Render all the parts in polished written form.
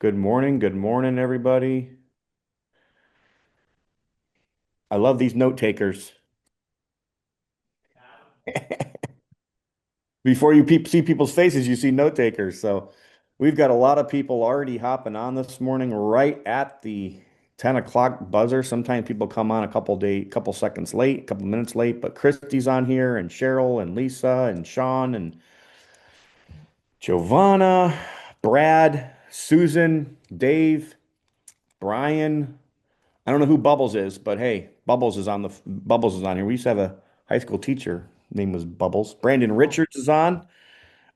Good morning, everybody. I love these note takers. Before you see people's faces, you see note takers. So we've got a lot of people already hopping on this morning, right at the 10 o'clock buzzer. Sometimes people come on a couple seconds late, a couple minutes late, but Christy's on here, and Cheryl, and Lisa, and Sean, and Giovanna, Brad, Susan, Dave, Brian. I don't know who Bubbles is, but hey, Bubbles is on here. We used to have a high school teacher. Name was Bubbles. Brandon Oh, Richards is on.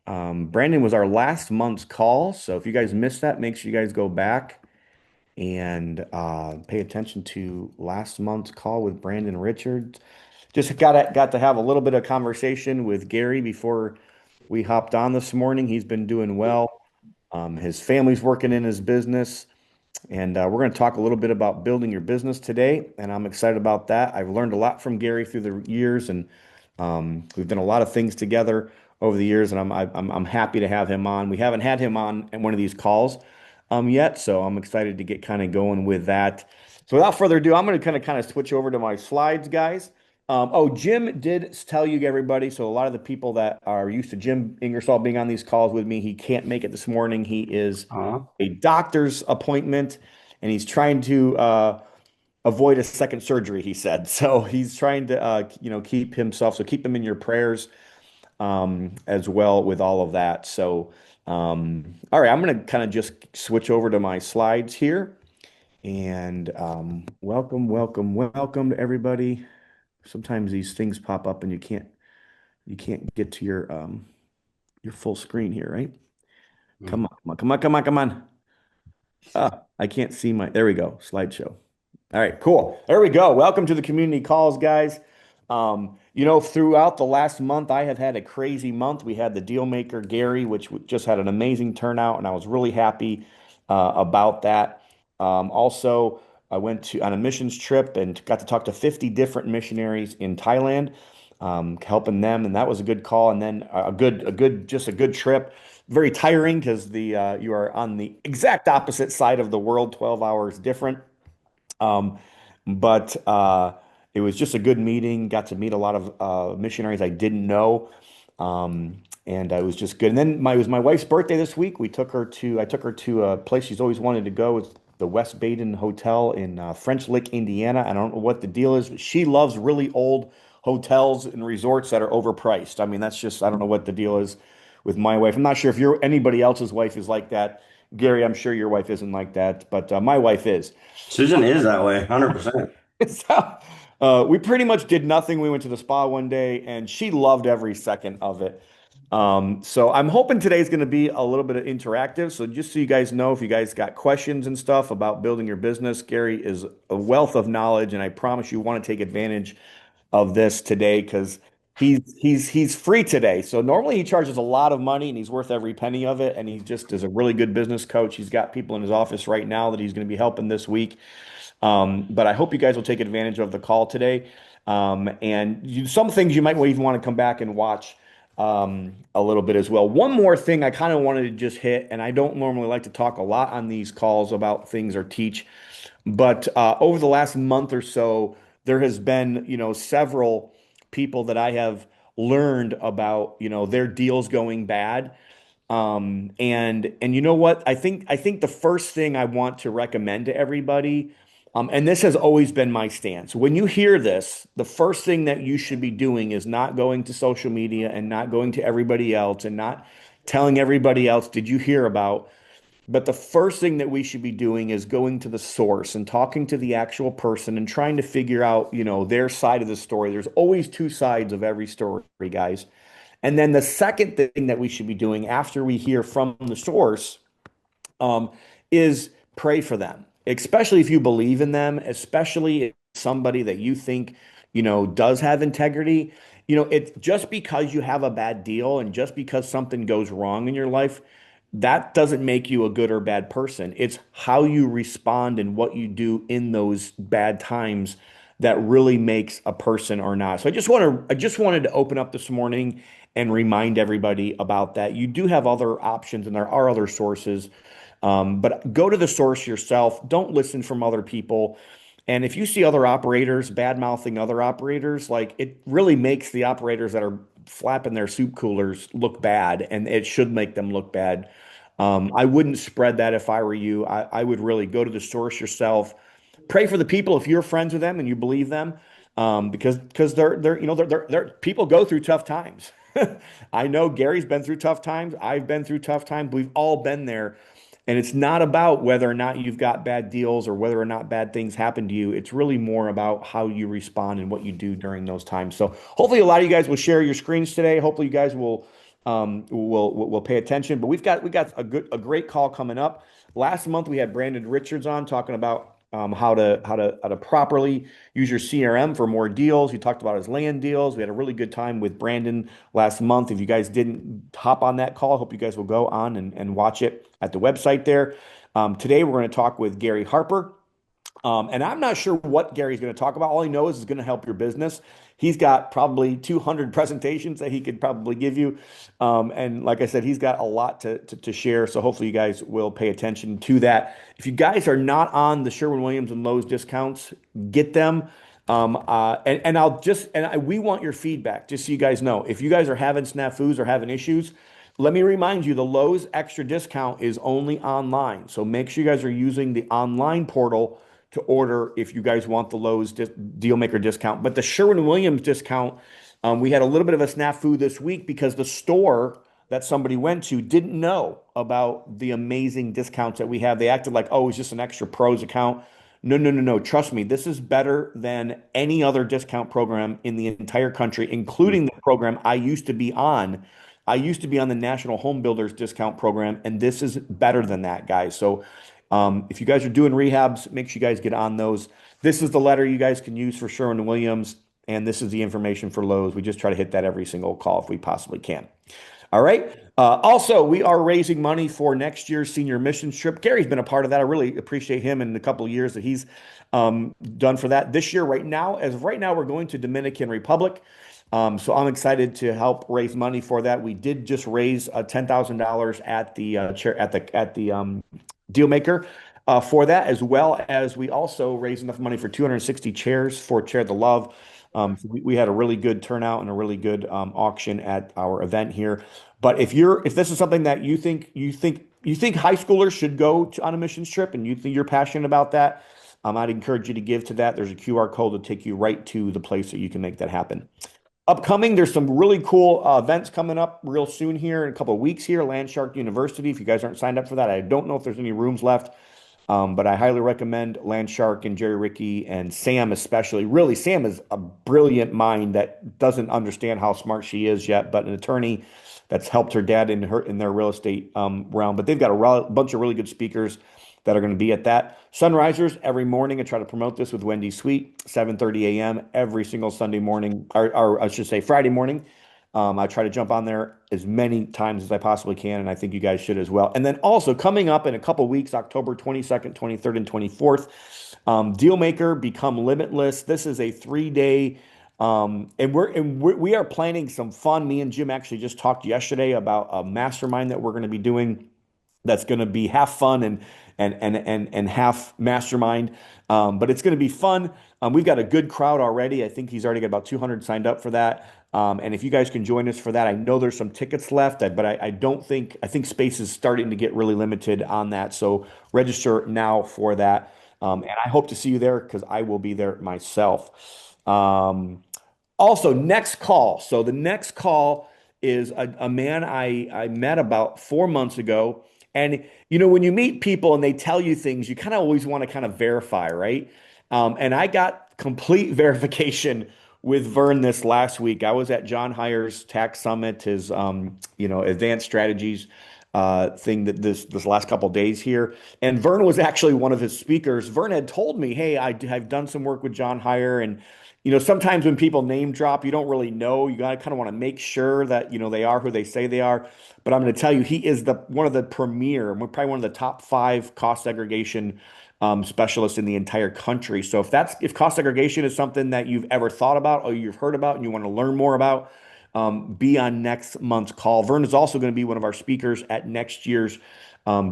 Brandon was our last month's call, so if you guys missed that, make sure you guys go back and pay attention to last month's call with Brandon Richards. Just got to have a little bit of conversation with Gary before we hopped on this morning. He's been doing well. His family's working in his business. And we're going to talk a little bit about building your business today, and I'm excited about that. I've learned a lot from Gary through the years, and we've done a lot of things together over the years, and I'm happy to have him on. We haven't had him on in one of these calls yet, so I'm excited to get kind of going with that. So without further ado, I'm going to kind of switch over to my slides, guys. Jim did tell you everybody. So a lot of the people that are used to Jim Ingersoll being on these calls with me, he can't make it this morning. He is uh, a doctor's appointment, and he's trying to avoid a second surgery, he said. So he's trying to keep himself. So keep him in your prayers as well with all of that. So all right, I'm going to kind of just switch over to my slides here. And welcome to everybody. Sometimes these things pop up and you can't get to your full screen here, right? mm, Come on. I can't see there we go, slideshow. All right, cool. There we go. Welcome to the community calls, guys. Throughout the last month, I have had a crazy month. We had the deal maker, Gary, which just had an amazing turnout, and I was really happy about that. Also, I went on a missions trip and got to talk to 50 different missionaries in Thailand, helping them, and that was a good call. And then just a good trip. Very tiring because you are on the exact opposite side of the world, 12 hours different. Um, but it was just a good meeting. Got to meet a lot of missionaries I didn't know. And it was just good. And then it was my wife's birthday this week. I took her to a place she's always wanted to go. It's the West Baden Hotel in French Lick, Indiana. I don't know what the deal is, but she loves really old hotels and resorts that are overpriced. I mean, I don't know what the deal is with my wife. I'm not sure if anybody else's wife is like that. Gary, I'm sure your wife isn't like that, but my wife is. Susan is that way, 100%. So, we pretty much did nothing. We went to the spa one day, and she loved every second of it. So I'm hoping today's going to be a little bit of interactive. So just so you guys know, if you guys got questions and stuff about building your business, Gary is a wealth of knowledge, and I promise you want to take advantage of this today because he's free today. So normally he charges a lot of money, and he's worth every penny of it. And he just is a really good business coach. He's got people in his office right now that he's going to be helping this week. But I hope you guys will take advantage of the call today. Some things you might even want to come back and watch a little bit as well. One more thing I kind of wanted to just hit, and I don't normally like to talk a lot on these calls about things or teach, but over the last month or so, there has been, several people that I have learned about, their deals going bad. And you know what? I think the first thing I want to recommend to everybody, and this has always been my stance. When you hear this, the first thing that you should be doing is not going to social media and not going to everybody else and not telling everybody else, did you hear about? But the first thing that we should be doing is going to the source and talking to the actual person and trying to figure out, their side of the story. There's always two sides of every story, guys. And then the second thing that we should be doing after we hear from the source um, is pray for them, especially if you believe in them, especially if somebody that you think, does have integrity. It's just because you have a bad deal and just because something goes wrong in your life, that doesn't make you a good or bad person. It's how you respond and what you do in those bad times that really makes a person or not. So I just wanted to open up this morning and remind everybody about that. You do have other options and there are other sources But go to the source yourself. Don't listen from other people. And if you see other operators bad mouthing other operators, like it really makes the operators that are flapping their soup coolers look bad, and it should make them look bad. I wouldn't spread that if I were you. I would really go to the source yourself. Pray for the people if you're friends with them and you believe them, because they're they're people go through tough times. I know Gary's been through tough times. I've been through tough times. We've all been there. And it's not about whether or not you've got bad deals or whether or not bad things happen to you. It's really more about how you respond and what you do during those times. So hopefully a lot of you guys will share your screens today. Hopefully you guys will pay attention. But we got a great call coming up. Last month we had Brandon Richards on talking about how to properly use your CRM for more deals. He talked about his land deals. We had a really good time with Brandon last month. If you guys didn't hop on that call, I hope you guys will go on and watch it at the website there. Today we're going to talk with Gary Harper. And I'm not sure what Gary's going to talk about. All he knows is going to help your business. He's got probably 200 presentations that he could probably give you. And like I said, he's got a lot to share. So hopefully you guys will pay attention to that. If you guys are not on the Sherwin-Williams and Lowe's discounts, get them. And we want your feedback, just so you guys know. If you guys are having snafus or having issues, let me remind you, the Lowe's extra discount is only online. So make sure you guys are using the online portal to order if you guys want the Lowe's deal maker discount. But the Sherwin-Williams discount, we had a little bit of a snafu this week because the store that somebody went to didn't know about the amazing discounts that we have. They acted like, oh, it's just an extra pros account. No, no, no, no. Trust me, this is better than any other discount program in the entire country, including the program I used to be on. I used to be on the National Home Builders discount program, and this is better than that, guys. So if you guys are doing rehabs, make sure you guys get on those. This is the letter you guys can use for Sherwin-Williams, and this is the information for Lowe's. We just try to hit that every single call if we possibly can. All right. Also, we are raising money for next year's senior mission trip. Gary's been a part of that. I really appreciate him and the couple of years that he's done for that. This year, right now, as of right now, we're going to Dominican Republic. So I'm excited to help raise money for that. We did just raise $10,000 at the chair at the deal maker for that, as well as we also raised enough money for 260 chairs for Chair the Love. So we had a really good turnout and a really good auction at our event here. But if this is something that you think high schoolers should go on a missions trip and you think you're passionate about that, I'd encourage you to give to that. There's a QR code to take you right to the place that you can make that happen. Upcoming, there's some really cool events coming up real soon here in a couple of weeks here. Landshark University. If you guys aren't signed up for that, I don't know if there's any rooms left. But I highly recommend Landshark and Jerry Ricky and Sam especially. Really, Sam is a brilliant mind that doesn't understand how smart she is yet, but an attorney that's helped her dad in their real estate realm. But they've got a bunch of really good speakers that are going to be at that. Sunrisers every morning. I try to promote this with Wendy Sweet, 7:30 a.m. every single Sunday morning, or I should say Friday morning. I try to jump on there as many times as I possibly can, and I think you guys should as well. And then also coming up in a couple weeks, October 22nd, 23rd, and 24th, Dealmaker Become Limitless. This is a 3-day, we are planning some fun. Me and Jim actually just talked yesterday about a mastermind that we're going to be doing that's going to be half fun and half mastermind. But it's going to be fun. We've got a good crowd already. I think he's already got about 200 signed up for that. And if you guys can join us for that, I know there's some tickets left, but I think space is starting to get really limited on that. So register now for that. And I hope to see you there because I will be there myself. Also, next call. So the next call is a man I met about 4 months ago. And when you meet people and they tell you things, you kind of always want to kind of verify, right? And I got complete verification with Vern this last week. I was at John Hyer's Tax Summit, his advanced strategies thing that this last couple days here. And Vern was actually one of his speakers. Vern had told me, "Hey, I've done some work with John Hyer, and sometimes when people name drop, you don't really know. You gotta kind of want to make sure that they are who they say they are." But I'm going to tell you, he is one of the premier, probably one of the top 5 cost segregation specialists in the entire country. So if cost segregation is something that you've ever thought about or you've heard about and you want to learn more about, be on next month's call. Vern is also going to be one of our speakers at next year's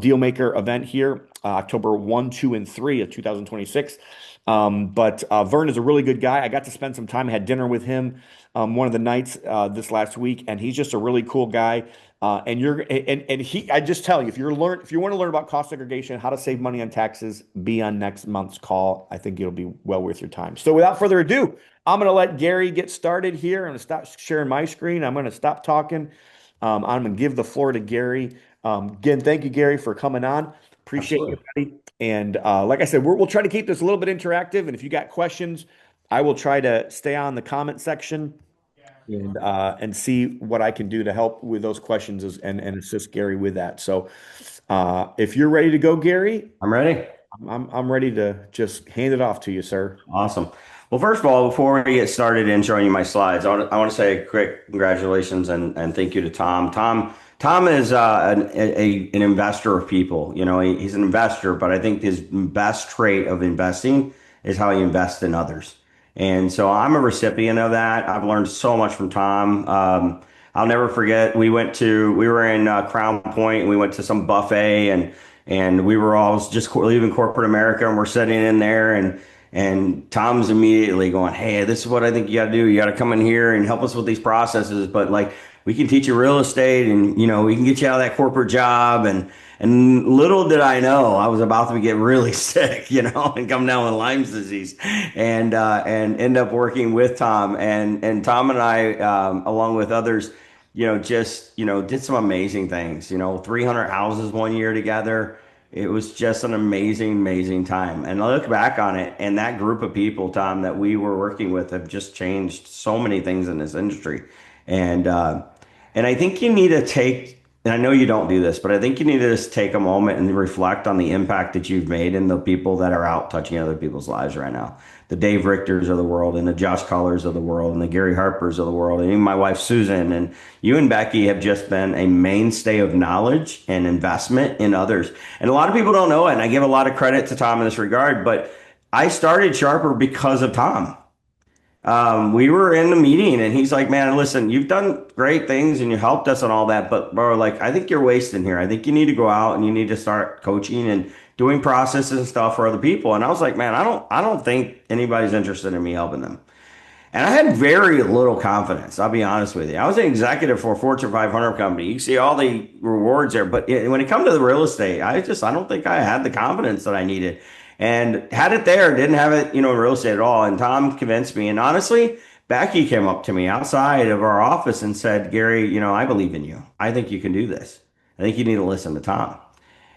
deal maker event here, October 1, 2, and 3 of 2026. But Vern is a really good guy. I got to spend some time, had dinner with him one of the nights this last week, and he's just a really cool guy. And he, I just tell you, if you want to learn about cost segregation, how to save money on taxes, be on next month's call. I think it'll be well worth your time. So without further ado, I'm going to let Gary get started here. I'm going to stop sharing my screen. I'm going to stop talking. I'm going to give the floor to Gary. Again, thank you, Gary, for coming on. Appreciate you, Absolutely. buddy. And like I said, we'll try to keep this a little bit interactive. And if you got questions, I will try to stay on the comment section and see what I can do to help with those questions and assist Gary with that. So if you're ready to go, Gary, I'm ready. I'm ready to just hand it off to you, sir. Awesome. Well, first of all, before we get started in showing you my slides, I want to say a quick congratulations and thank you to Tom. Tom is an investor of people. You know, he's an investor, but I think his best trait of investing is how he invests in others. And so I'm a recipient of that. I've learned so much from Tom. I'll never forget. We were in Crown Point and we went to some buffet and we were all just leaving corporate America and we're sitting in there and Tom's immediately going, "Hey, this is what I think you got to do. You got to come in here and help us with these processes. But like, we can teach you real estate, and we can get you out of that corporate job." And little did I know, I was about to get really sick, and come down with Lyme's disease, and end up working with Tom. And Tom and I, along with others, just did some amazing things. 300 houses one year together. It was just an amazing, amazing time. And I look back on it, and that group of people, Tom, that we were working with have just changed so many things in this industry. And and I think you need to take, and I know you don't do this, but I think you need to just take a moment and reflect on the impact that you've made in the people that are out touching other people's lives right now. The Dave Richters of the world and the Josh Cullers of the world and the Gary Harpers of the world and even my wife Susan and you and Becky have just been a mainstay of knowledge and investment in others. And a lot of people don't know it, and I give a lot of credit to Tom in this regard, but I started Sharper because of Tom. We were in the meeting and he's like, "Man, listen, you've done great things and you helped us and all that, but bro, like, I think you're wasting here. I think you need to go out and you need to start coaching and doing processes and stuff for other people." And I was like, "Man, I don't think anybody's interested in me helping them." And I had very little confidence. I'll be honest with you. I was an executive for a Fortune 500 company. You see all the rewards there, but when it comes to the real estate, I don't think I had the confidence that I needed. And had it there, didn't have it, in real estate at all. And Tom convinced me. And honestly, Becky came up to me outside of our office and said, "Gary, I believe in you. I think you can do this. I think you need to listen to Tom."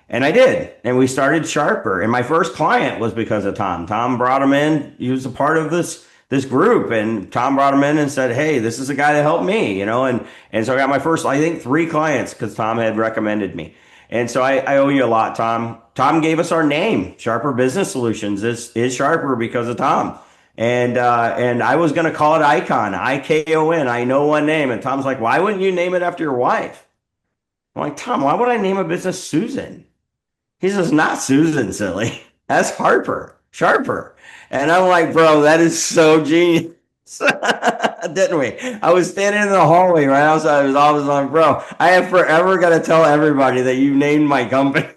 And I did. And we started Sharper. And my first client was because of Tom. Tom brought him in. He was a part of this group. And Tom brought him in and said, "Hey, this is a guy that helped me," and so I got my first, I think, three clients because Tom had recommended me. And so I owe you a lot, Tom. Tom gave us our name. Sharper Business Solutions is Sharper because of Tom. And I was gonna call it Icon, IKON. I know one name. And Tom's like, "Why wouldn't you name it after your wife?" I'm like, "Tom, why would I name a business Susan?" He says, "Not Susan, silly. That's Harper, Sharper." And I'm like, "Bro, that is so genius." Didn't we? I was standing in the hallway right outside of his office. I'm like, "Bro, I have forever got to tell everybody that you named my company."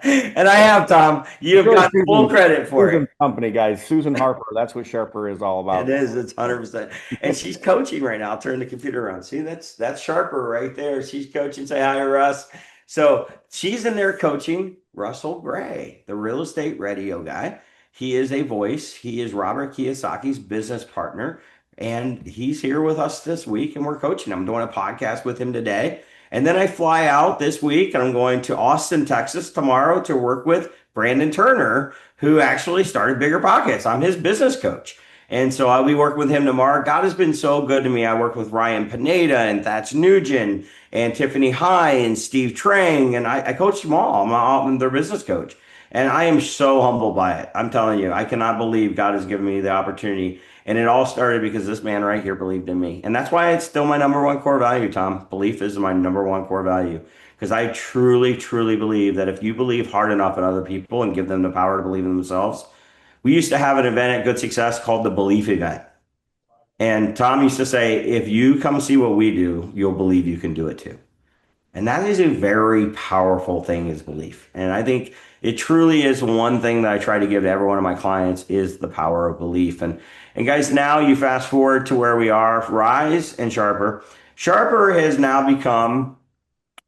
And I have, Tom. You It's have really got full credit for it. Susan's company, guys. Susan Harper. That's what Sharper is all It about. is. It's 100%. And she's coaching right now. I'll turn the computer around. See, that's Sharper right there. She's coaching. Say hi, Russ. So she's in there coaching Russell Gray, the real estate radio guy. He is a voice. He is Robert Kiyosaki's business partner. And he's here with us this week, and we're coaching him. I'm doing a podcast with him today. And then I fly out this week, and I'm going to Austin, Texas tomorrow to work with Brandon Turner, who actually started Bigger Pockets. I'm his business coach. And so I'll be working with him tomorrow. God has been so good to me. I work with Ryan Pineda and Thach Nugent and Tiffany High and Steve Trang, and I coach them all. I'm their business coach. And I am so humbled by it. I'm telling you, I cannot believe God has given me the opportunity. And it all started because this man right here believed in me. And that's why it's still my number one core value, Tom. Belief is my number one core value. Because I truly, truly believe that if you believe hard enough in other people and give them the power to believe in themselves, we used to have an event at Good Success called the Belief Event. And Tom used to say, "If you come see what we do, you'll believe you can do it too." And that is a very powerful thing is belief. And I think it truly is one thing that I try to give to every one of my clients is the power of belief. And guys, now you fast forward to where we are, Rise and Sharper. Sharper has now become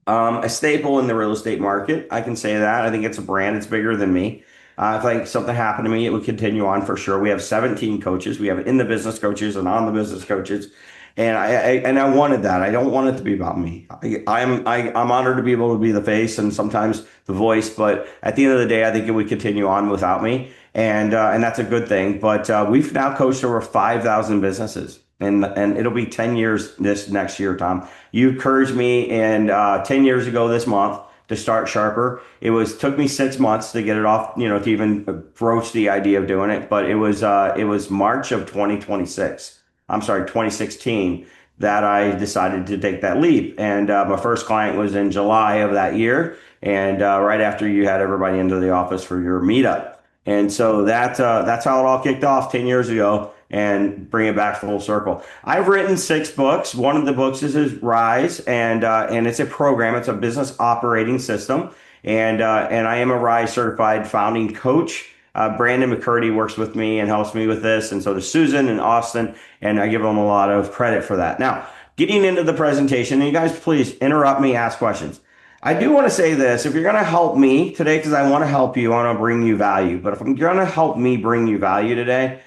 a staple in the real estate market. I can say that. I think it's a brand. It's bigger than me. If like something happened to me, it would continue on for sure. We have 17 coaches. We have in the business coaches and on the business coaches. And I wanted that. I don't want it to be about me. I'm honored to be able to be the face and sometimes the voice, but at the end of the day, I think it would continue on without me, and that's a good thing. But we've now coached over 5,000 businesses, and it'll be 10 years this next year, Tom. You encouraged me, and 10 years ago this month to start Sharper. Took me 6 months to get it off, to even broach the idea of doing it, but it was March of 2026. I'm sorry, 2016 that I decided to take that leap. And my first client was in July of that year, and right after you had everybody into the office for your meetup. And so that's how it all kicked off 10 years ago and bring it back full circle. I've written 6 books. One of the books is Rise, and it's a program. It's a business operating system, and I am a Rise certified founding coach. Brandon McCurdy works with me and helps me with this, and so does Susan and Austin, and I give them a lot of credit for that. Now, getting into the presentation, and you guys please interrupt me, ask questions. I do want to say this. If you're going to help me today, because I want to help you, I want to bring you value. But if I'm going to help me bring you value today,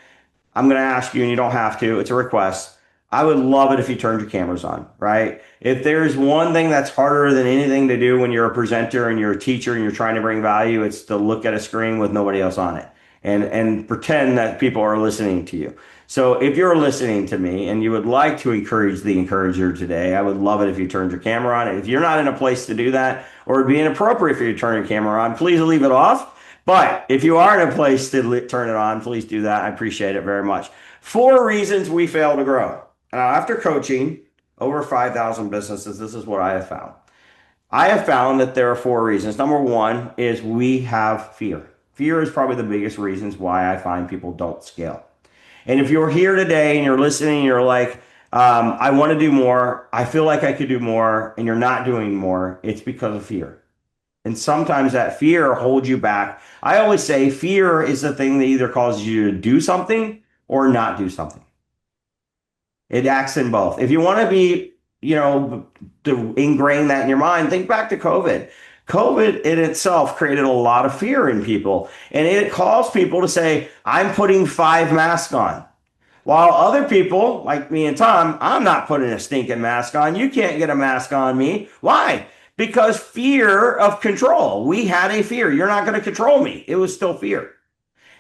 I'm going to ask you, and you don't have to, it's a request. I would love it if you turned your cameras on, right? If there's one thing that's harder than anything to do when you're a presenter and you're a teacher and you're trying to bring value, it's to look at a screen with nobody else on it and pretend that people are listening to you. So if you're listening to me and you would like to encourage the encourager today, I would love it if you turned your camera on. If you're not in a place to do that, or it'd be inappropriate for you to turn your camera on, please leave it off. But if you are in a place to turn it on, please do that. I appreciate it very much. 4 reasons we fail to grow. After coaching over 5,000 businesses, this is what I have found. I have found that there are 4 reasons. Number one is we have fear. Fear is probably the biggest reasons why I find people don't scale. And if you're here today and you're listening, and you're like, I want to do more. I feel like I could do more, and you're not doing more. It's because of fear. And sometimes that fear holds you back. I always say fear is the thing that either causes you to do something or not do something. It acts in both. If you want to be, to ingrain that in your mind, think back to COVID. COVID in itself created a lot of fear in people, and it caused people to say, I'm putting 5 masks on. While other people, like me and Tom, I'm not putting a stinking mask on. You can't get a mask on me. Why? Because fear of control. We had a fear. You're not going to control me. It was still fear.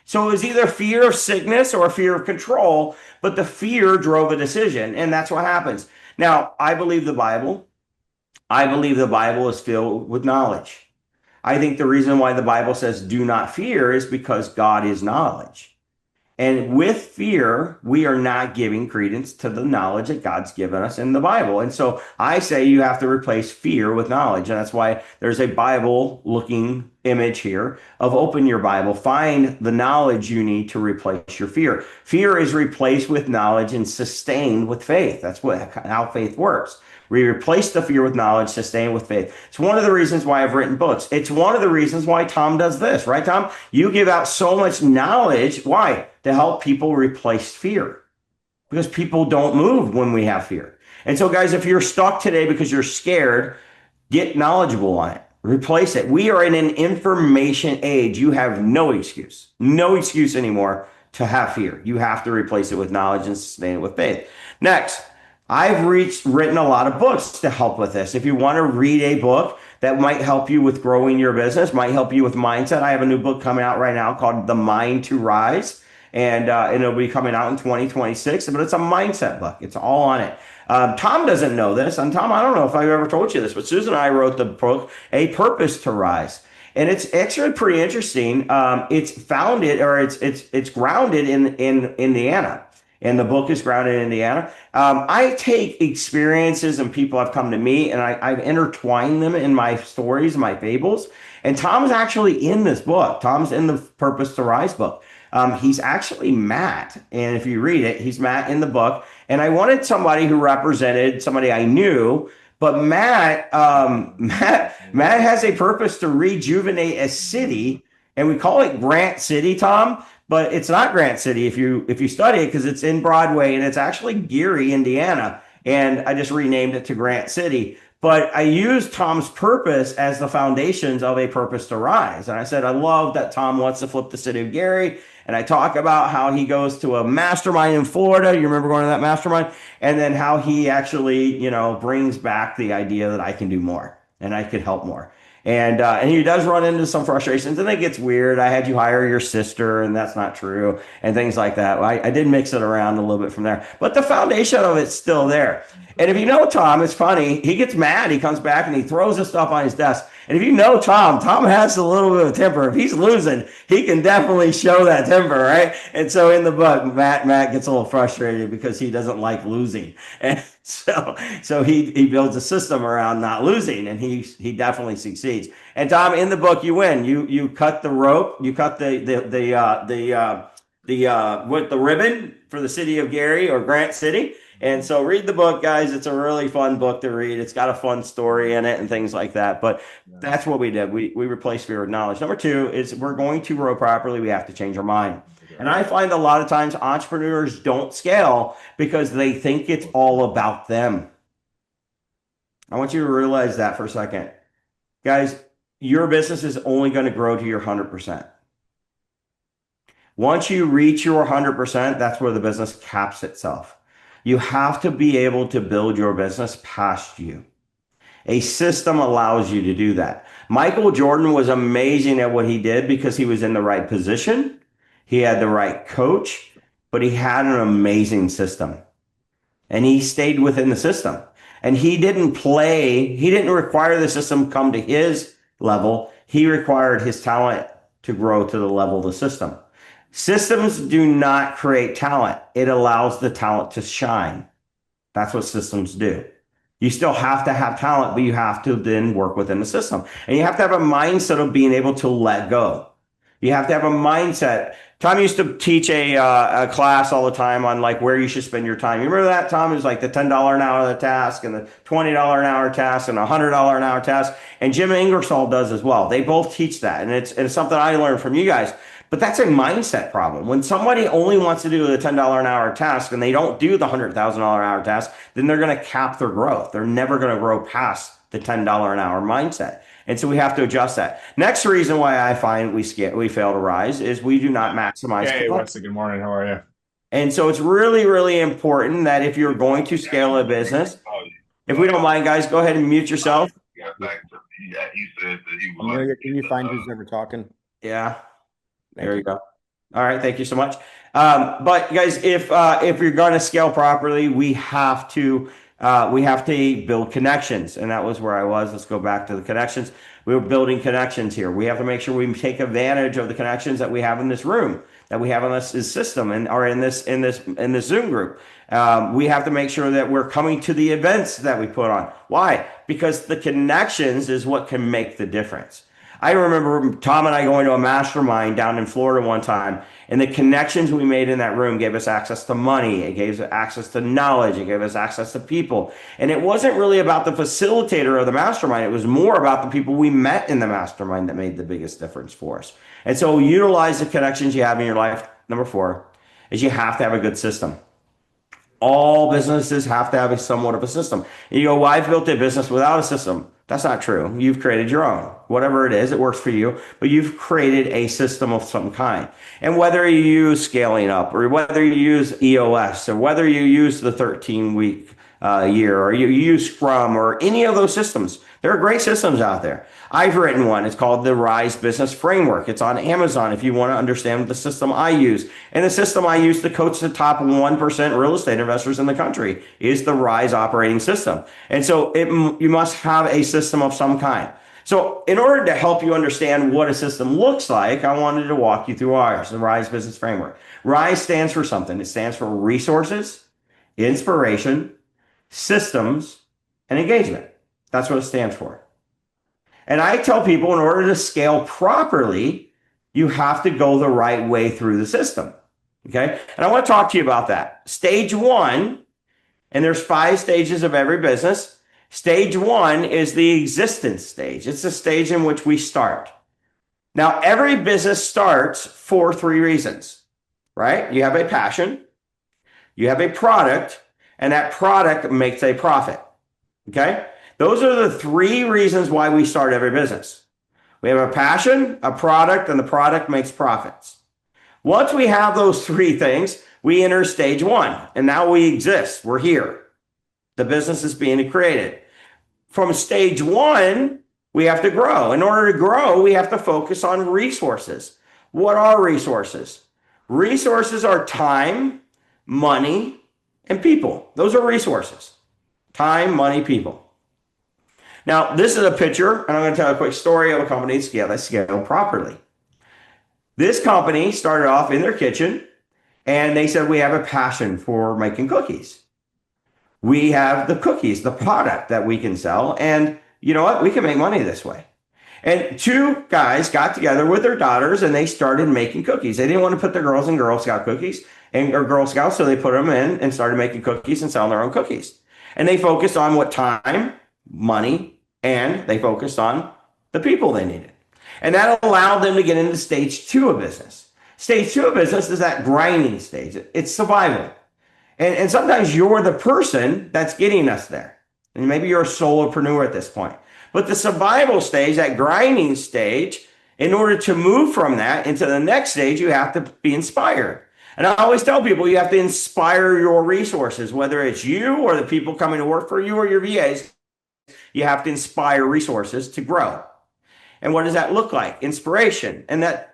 So it was either fear of sickness or fear of control, but the fear drove a decision, and that's what happens. Now, I believe the Bible. I believe the Bible is filled with knowledge. I think the reason why the Bible says do not fear is because God is knowledge. And with fear, we are not giving credence to the knowledge that God's given us in the Bible. And so I say you have to replace fear with knowledge. And that's why there's a Bible looking image here of open your Bible, find the knowledge you need to replace your fear. Fear is replaced with knowledge and sustained with faith. That's how faith works. We replace the fear with knowledge, sustain with faith. It's one of the reasons why I've written books. It's one of the reasons why Tom does this, right, Tom? You give out so much knowledge. Why? To help people replace fear. Because people don't move when we have fear. And so, guys, if you're stuck today because you're scared, get knowledgeable on it. Replace it. We are in an information age. You have no excuse anymore to have fear. You have to replace it with knowledge and sustain it with faith. Next, I've written a lot of books to help with this. If you want to read a book that might help you with growing your business, might help you with mindset, I have a new book coming out right now called The Mind to Rise, and it'll be coming out in 2026, but it's a mindset book. It's all on it. Tom doesn't know this, and Tom, I don't know if I've ever told you this, but Susan and I wrote the book, A Purpose to Rise. And it's actually pretty interesting. It's founded, or it's grounded in Indiana. And the book is grounded in Indiana. I take experiences and people have come to me, and I've intertwined them in my stories, my fables. And Tom's actually in this book. Tom's in the Purpose to Rise book. He's actually Matt. And if you read it, he's Matt in the book. And I wanted somebody who represented somebody I knew, But Matt has a purpose to rejuvenate a city, and we call it Grant City, Tom. But it's not Grant City if you study it because it's in Broadway and it's actually Geary, Indiana. And I just renamed it to Grant City. But I used Tom's purpose as the foundations of a purpose to rise. And I said, I love that Tom wants to flip the city of Gary. And I talk about how he goes to a mastermind in Florida. You remember going to that mastermind? And then how he actually, brings back the idea that I can do more and I could help more. And he does run into some frustrations, and it gets weird. I had you hire your sister, and that's not true, and things like that. I did mix it around a little bit from there, but the foundation of it's still there. And if you know Tom, it's funny. He gets mad. He comes back and he throws his stuff on his desk. And if you know Tom has a little bit of temper. If he's losing, he can definitely show that temper, right? And so in the book, Matt gets a little frustrated because he doesn't like losing. And so he builds a system around not losing, and he definitely succeeds. And Tom, in the book, you win. You cut the rope. You cut the ribbon for the city of Gary or Grant City. And so read the book, guys. It's a really fun book to read. It's got a fun story in it and things like that. But that's what we did. We replaced fear with knowledge. Number two is we're going to grow properly. We have to change our mind. And I find a lot of times entrepreneurs don't scale because they think it's all about them. I want you to realize that for a second. Guys, your business is only going to grow to your 100%. Once you reach your 100%, that's where the business caps itself. You have to be able to build your business past you. A system allows you to do that. Michael Jordan was amazing at what he did because he was in the right position. He had the right coach, but he had an amazing system. And he stayed within the system. And he didn't require the system come to his level. He required his talent to grow to the level of the system. Systems do not create talent. It allows the talent to shine. That's what systems do. You still have to have talent, but you have to then work within the system. And you have to have a mindset of being able to let go. You have to have a mindset. Tom used to teach a class all the time on like where you should spend your time. You remember that, Tom? It was like the $10 an hour task and the $20 an hour task and the $100 an hour task. And Jim Ingersoll does as well. They both teach that. And it's something I learned from you guys. But that's a mindset problem. When somebody only wants to do the $10 an hour task and they don't do the $100,000 hour task, then they're going to cap their growth. They're never going to grow past the $10 an hour mindset. And so we have to adjust that. Next reason why I find we fail to rise is we do not maximize. Hey, Wesley, good morning. How are you? And so it's really, really important that if you're going to scale a business, if we don't mind, guys, go ahead and mute yourself. He said that he was. Can you find who's ever talking? Yeah. There you go. All right. Thank you so much. But guys, if you're going to scale properly, we have to build connections. And that was where I was. Let's go back to the connections. We were building connections here. We have to make sure we take advantage of the connections that we have in this room, that we have in this system or in this Zoom group. We have to make sure that we're coming to the events that we put on. Why? Because the connections is what can make the difference. I remember Tom and I going to a mastermind down in Florida one time, and the connections we made in that room gave us access to money. It gave us access to knowledge. It gave us access to people. And it wasn't really about the facilitator of the mastermind. It was more about the people we met in the mastermind that made the biggest difference for us. And so utilize the connections you have in your life. Number 4 is you have to have a good system. All businesses have to have somewhat of a system. And you go, well, I've built a business without a system. That's not true. You've created your own. Whatever it is, it works for you, but you've created a system of some kind. And whether you use scaling up or whether you use EOS or whether you use the 13-week year or you use Scrum or any of those systems, there are great systems out there. I've written one. It's called the Rise Business Framework. It's on Amazon if you want to understand the system I use. And the system I use to coach the top 1% real estate investors in the country is the Rise operating system. And so you must have a system of some kind. So in order to help you understand what a system looks like, I wanted to walk you through ours, the Rise Business Framework. Rise stands for something. It stands for resources, inspiration, systems, and engagement. That's what it stands for. And I tell people in order to scale properly, you have to go the right way through the system. Okay. And I want to talk to you about that. Stage 1, and there's 5 stages of every business. Stage one is the existence stage. It's the stage in which we start. Now, every business starts for three reasons, right? You have a passion, you have a product, and that product makes a profit. Okay? Those are the three reasons why we start every business. We have a passion, a product, and the product makes profits. Once we have those three things, we enter stage one, and now we exist. We're here. The business is being created. From stage one, we have to grow. In order to grow, we have to focus on resources. What are resources? Resources are time, money, and people. Those are resources. Time, money, people. Now, this is a picture, and I'm going to tell a quick story of a company that scaled properly. This company started off in their kitchen, and they said, we have a passion for making cookies. We have the cookies, the product that we can sell, and you know what? We can make money this way. And two guys got together with their daughters, and they started making cookies. They didn't want to put their girls in Girl Scout cookies or Girl Scouts, so they put them in and started making cookies and selling their own cookies. And they focused on what time, money, and they focused on the people they needed. And that allowed them to get into stage two of business. Stage two of business is that grinding stage. It's survival. And sometimes you're the person that's getting us there. And maybe you're a solopreneur at this point. But the survival stage, that grinding stage, in order to move from that into the next stage, you have to be inspired. And I always tell people you have to inspire your resources, whether it's you or the people coming to work for you or your VAs. You have to inspire resources to grow. And what does that look like? Inspiration and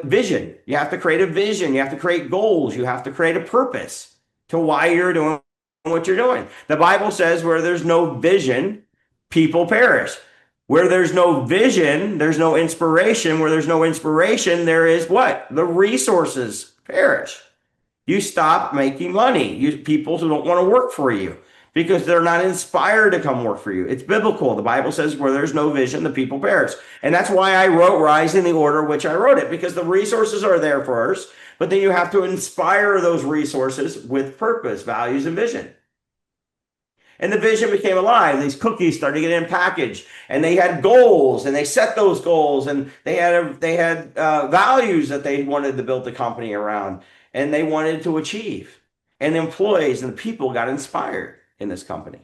vision. You have to create a vision. You have to create goals. You have to create a purpose to why you're doing what you're doing. The Bible says where there's no vision, people perish. Where there's no vision, there's no inspiration. Where there's no inspiration, there is what? The resources perish. You stop making money. People who don't want to work for you because they're not inspired to come work for you. It's biblical. The Bible says where there's no vision, the people perish. And that's why I wrote Rise in the order which I wrote it, because the resources are there first, but then you have to inspire those resources with purpose, values, and vision. And the vision became alive. These cookies started getting packaged, and they had goals, and they set those goals, and they had values that they wanted to build the company around, and they wanted to achieve. And the employees and the people got inspired in this company.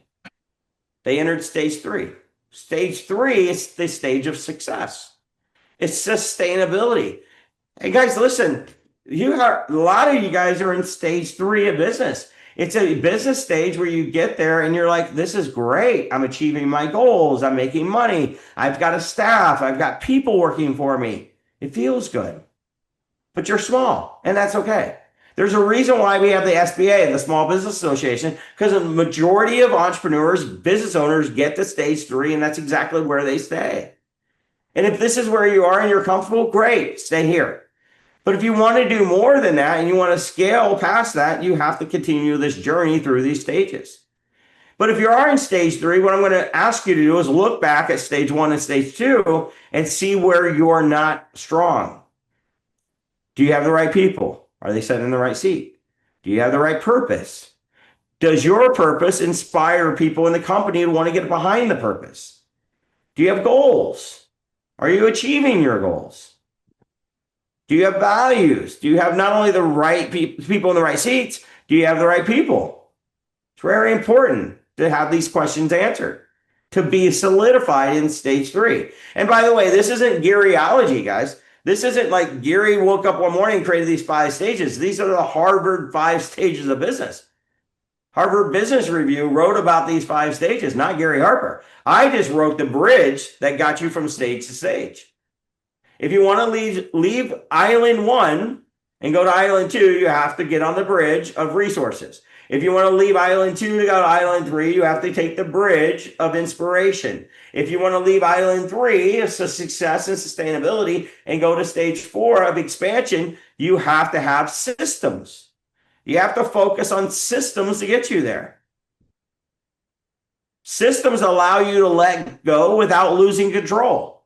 They entered stage three. Stage three is the stage of success. It's sustainability. Hey guys, listen, a lot of you guys are in stage three of business. It's a business stage where you get there and you're like, this is great. I'm achieving my goals. I'm making money. I've got a staff. I've got people working for me. It feels good, but you're small, and that's okay. There's a reason why we have the SBA, the Small Business Association, because the majority of entrepreneurs, business owners get to stage three, and that's exactly where they stay. And if this is where you are and you're comfortable, great, stay here. But if you want to do more than that and you want to scale past that, you have to continue this journey through these stages. But if you are in stage three, what I'm going to ask you to do is look back at stage one and stage two and see where you're not strong. Do you have the right people? Are they set in the right seat? Do you have the right purpose? Does your purpose inspire people in the company to want to get behind the purpose? Do you have goals? Are you achieving your goals? Do you have values? Do you have not only the right people in the right seats, do you have the right people? It's very important to have these questions answered, to be solidified in stage three. And by the way, this isn't Garyology, guys. This isn't like Gary woke up one morning and created these 5 stages. These are the Harvard 5 stages of business. Harvard Business Review wrote about these 5 stages, not Gary Harper. I just wrote the bridge that got you from stage to stage. If you want to leave island 1 and go to island 2, you have to get on the bridge of resources. If you want to leave island 2 to go to island 3, you have to take the bridge of inspiration. If you want to leave island 3, it's a success and sustainability, and go to stage 4 of expansion, you have to have systems. You have to focus on systems to get you there. Systems allow you to let go without losing control.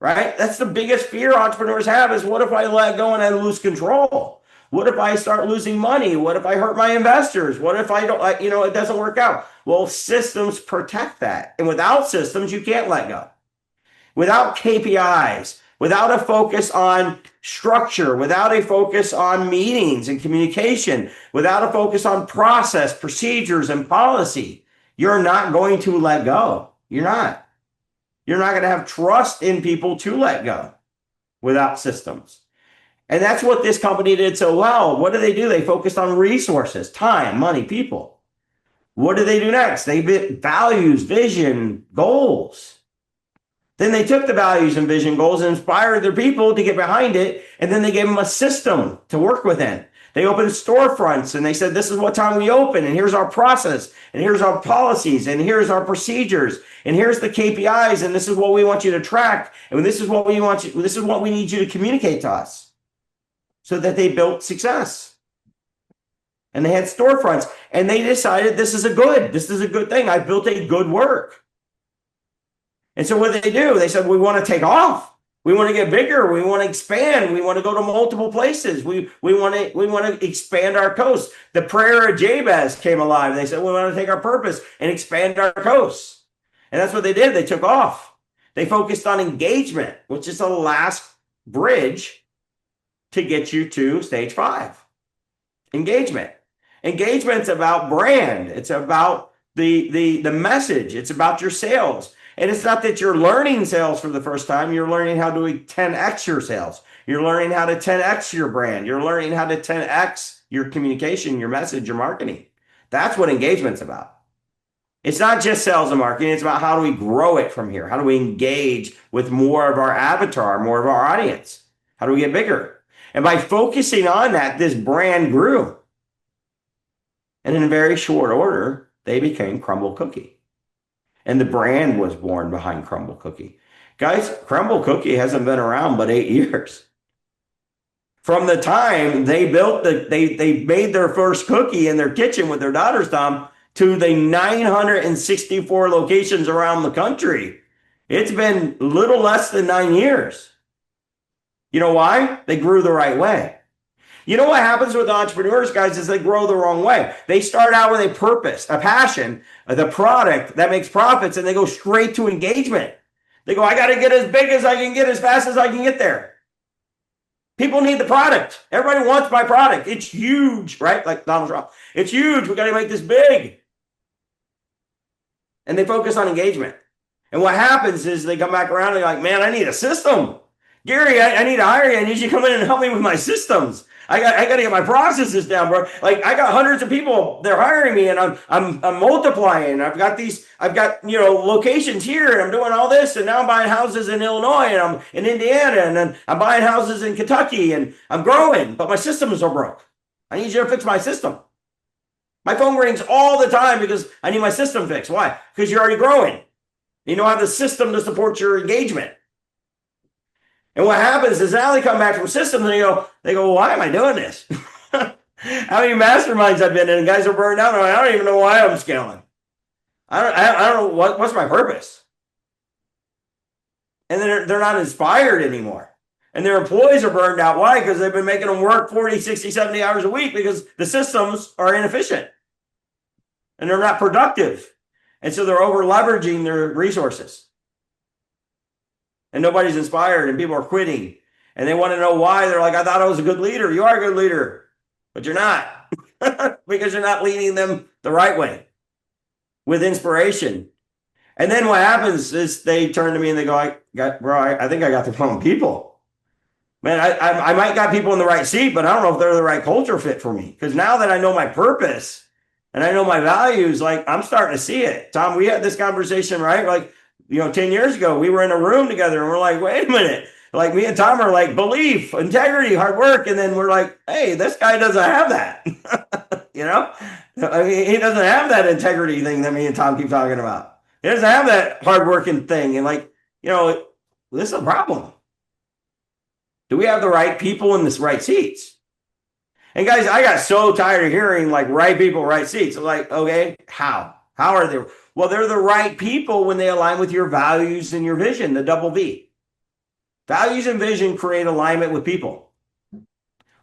Right? That's the biggest fear entrepreneurs have is, what if I let go and I lose control? What if I start losing money? What if I hurt my investors? What if I don't, it doesn't work out? Well, systems protect that. And without systems, you can't let go. Without KPIs, without a focus on structure, without a focus on meetings and communication, without a focus on process, procedures, and policy, you're not going to let go. You're not. You're not going to have trust in people to let go without systems. And that's what this company did so well. What do? They focused on resources, time, money, people. What do they do next? They values, vision, goals. Then they took the values and vision goals and inspired their people to get behind it. And then they gave them a system to work within. They opened storefronts and they said, this is what time we open. And here's our process. And here's our policies. And here's our procedures. And here's the KPIs. And this is what we want you to track. And this is what we want you, this is what we need you to communicate to us. So that they built success. And they had storefronts. And they decided this is a good thing. I built a good work. And so what did they do? They said, we want to take off. We want to get bigger. We want to expand. We want to go to multiple places. We want to expand our coast. The prayer of Jabez came alive. They said, we want to take our purpose and expand our coast. And that's what they did. They took off. They focused on engagement, which is the last bridge to get you to stage 5. Engagement. Engagement's about brand. It's about the message. It's about your sales. And it's not that you're learning sales for the first time. You're learning how to 10x your sales. You're learning how to 10x your brand. You're learning how to 10x your communication, your message, your marketing. That's what engagement's about. It's not just sales and marketing. It's about how do we grow it from here? How do we engage with more of our avatar, more of our audience? How do we get bigger? And by focusing on that, this brand grew. And in a very short order, they became Crumble Cookie. And the brand was born behind Crumble Cookie. Guys, Crumble Cookie hasn't been around but 8 years. From the time they built they made their first cookie in their kitchen with their daughter's Tom to the 964 locations around the country. It's been little less than 9 years. You know why? They grew the right way. You know what happens with entrepreneurs, guys, is they grow the wrong way. They start out with a purpose, a passion, the product that makes profits, and they go straight to engagement. They go, I got to get as big as I can get, as fast as I can get there. People need the product. Everybody wants my product. It's huge, right? Like Donald Trump. It's huge. We got to make this big. And they focus on engagement. And what happens is they come back around and they're like, man, I need a system. Gary, I need to hire you. I need you to come in and help me with my systems. I got to get my processes down, bro. Like I got hundreds of people, they're hiring me and I'm multiplying. I've got locations here and I'm doing all this and now I'm buying houses in Illinois and I'm in Indiana and then I'm buying houses in Kentucky and I'm growing, but my systems are broke. I need you to fix my system. My phone rings all the time because I need my system fixed. Why? Because you're already growing. You don't have the system to support your engagement. And what happens is now they come back from systems and they go, well, why am I doing this? How many masterminds I've been in and guys are burned out. I don't even know why I'm scaling. I don't know what's my purpose. And then they're not inspired anymore. And their employees are burned out. Why? Because they've been making them work 40, 60, 70 hours a week because the systems are inefficient and they're not productive. And so they're over leveraging their resources. And nobody's inspired and people are quitting and they want to know why. They're like, I thought I was a good leader. You are a good leader, but you're not because you're not leading them the right way with inspiration. And then what happens is they turn to me and they go, I think I got the wrong people. Man, I might got people in the right seat, but I don't know if they're the right culture fit for me. Because now that I know my purpose and I know my values, like I'm starting to see it. Tom, we had this conversation, right? Like, 10 years ago, we were in a room together and we're like, wait a minute. Like me and Tom are like belief, integrity, hard work. And then we're like, hey, this guy doesn't have that. I mean, he doesn't have that integrity thing that me and Tom keep talking about. He doesn't have that hard working thing. And this is a problem. Do we have the right people in the right seats? And guys, I got so tired of hearing like right people, right seats. I'm like, okay, how? How are they? Well, they're the right people when they align with your values and your vision, the double V. Values and vision create alignment with people.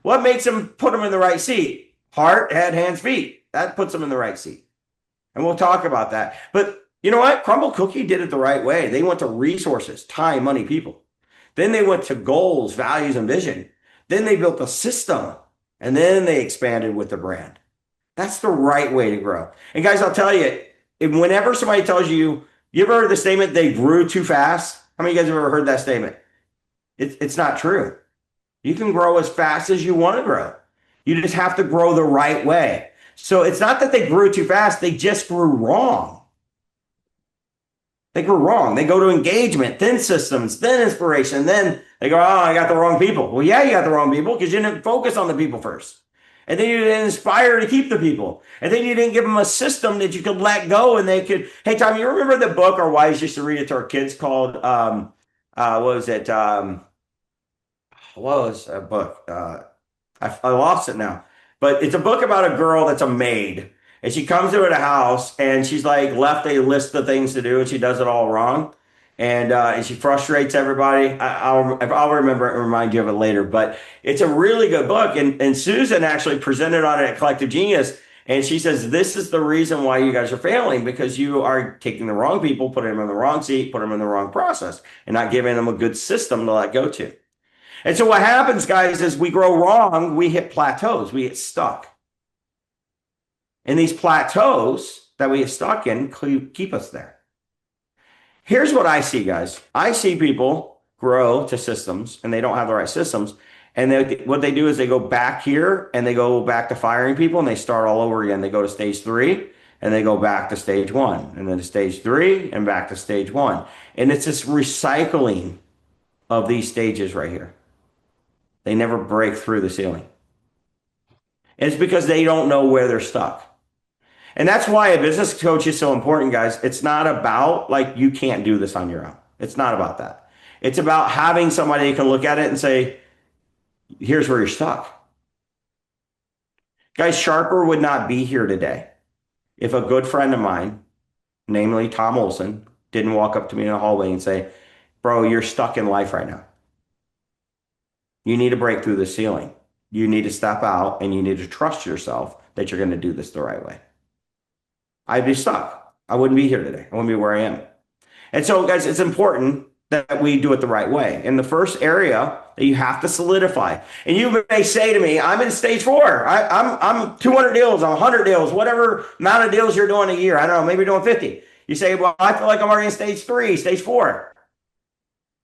What makes them put them in the right seat? Heart, head, hands, feet. That puts them in the right seat. And we'll talk about that. But you know what? Crumble Cookie did it the right way. They went to resources, time, money, people. Then they went to goals, values, and vision. Then they built a system. And then they expanded with the brand. That's the right way to grow. And guys, I'll tell you, whenever somebody tells you, you ever heard the statement, they grew too fast? How many of you guys have ever heard that statement? It's not true. You can grow as fast as you want to grow. You just have to grow the right way. So it's not that they grew too fast, they just grew wrong. They grew wrong. They go to engagement, then systems, then inspiration, then they go, oh, I got the wrong people. Well, yeah, you got the wrong people because you didn't focus on the people first. And then you didn't inspire to keep the people. And then you didn't give them a system that you could let go and they could. Hey, Tom, you remember the book our wives used to read it to our kids called, what was it? What was a book? I lost it now. But it's a book about a girl that's a maid. And she comes to a house and she's like left a list of things to do and she does it all wrong. And she frustrates everybody. I'll remember it and remind you of it later. But it's a really good book. And Susan actually presented on it at Collective Genius. And she says, this is the reason why you guys are failing because you are taking the wrong people, putting them in the wrong seat, putting them in the wrong process, and not giving them a good system to let go to. And so what happens, guys, is we grow wrong, we hit plateaus, we get stuck. And these plateaus that we get stuck in keep us there. Here's what I see, guys. I see people grow to systems and they don't have the right systems. And what they do is they go back here and they go back to firing people and they start all over again. They go to stage 3 and they go back to stage 1 and then to stage 3 and back to stage 1. And it's this recycling of these stages right here. They never break through the ceiling. And it's because they don't know where they're stuck. And that's why a business coach is so important, guys. It's not about like you can't do this on your own. It's not about that. It's about having somebody who can look at it and say, here's where you're stuck. Guys, Sharper would not be here today if a good friend of mine, namely Tom Olson, didn't walk up to me in the hallway and say, bro, you're stuck in life right now. You need to break through the ceiling. You need to step out and you need to trust yourself that you're going to do this the right way. I'd be stuck. I wouldn't be here today. I wouldn't be where I am. And so, guys, it's important that we do it the right way. And the first area that you have to solidify, and you may say to me, I'm in stage 4. I'm 200 deals, I'm 100 deals, whatever amount of deals you're doing a year. I don't know, maybe you're doing 50. You say, well, I feel like I'm already in stage 3, stage 4.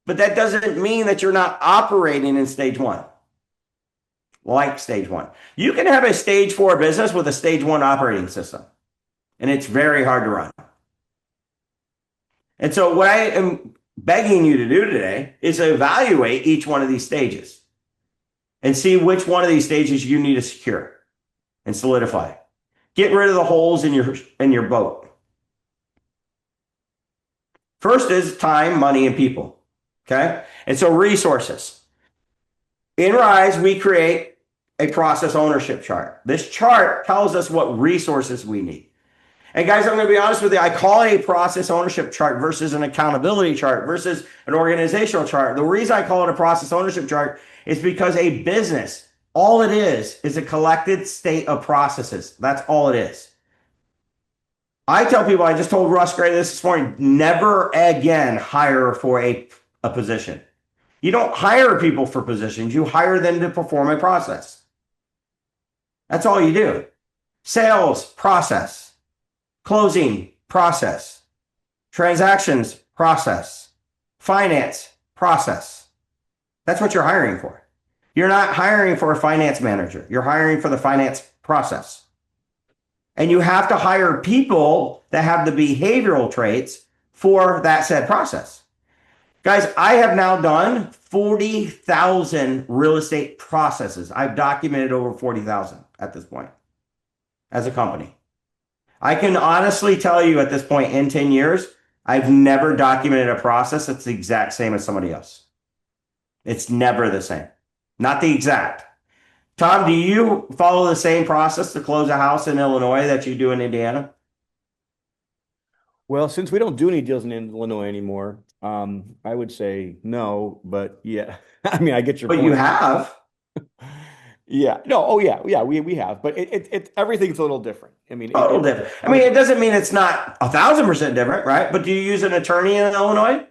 But that doesn't mean that you're not operating in stage 1, like stage 1. You can have a stage 4 business with a stage 1 operating system, and it's very hard to run. And so what I am begging you to do today is evaluate each one of these stages and see which one of these stages you need to secure and solidify. Get rid of the holes in your boat. First is time, money, and people. Okay? And so resources. In Rise, we create a process ownership chart. This chart tells us what resources we need. And guys, I'm going to be honest with you. I call it a process ownership chart versus an accountability chart versus an organizational chart. The reason I call it a process ownership chart is because a business, all it is a collected state of processes. That's all it is. I tell people, I just told Russ Gray this morning, never again hire for a position. You don't hire people for positions. You hire them to perform a process. That's all you do. Sales, process. Closing, process. Transactions, process. Finance, process. That's what you're hiring for. You're not hiring for a finance manager. You're hiring for the finance process. And you have to hire people that have the behavioral traits for that said process. Guys, I have now done 40,000 real estate processes. I've documented over 40,000 at this point as a company. I can honestly tell you at this point in 10 years, I've never documented a process that's the exact same as somebody else. It's never the same. Not the exact. Tom, do you follow the same process to close a house in Illinois that you do in Indiana? Well, since we don't do any deals in Illinois anymore, I would say no, but yeah, I mean, I get your But you point. have. Yeah. No. Oh, yeah. Yeah. We have, but everything's a little different. I mean, Total different. I mean, everything. it doesn't mean it's not 1,000% different, right? But do you use an attorney in Illinois?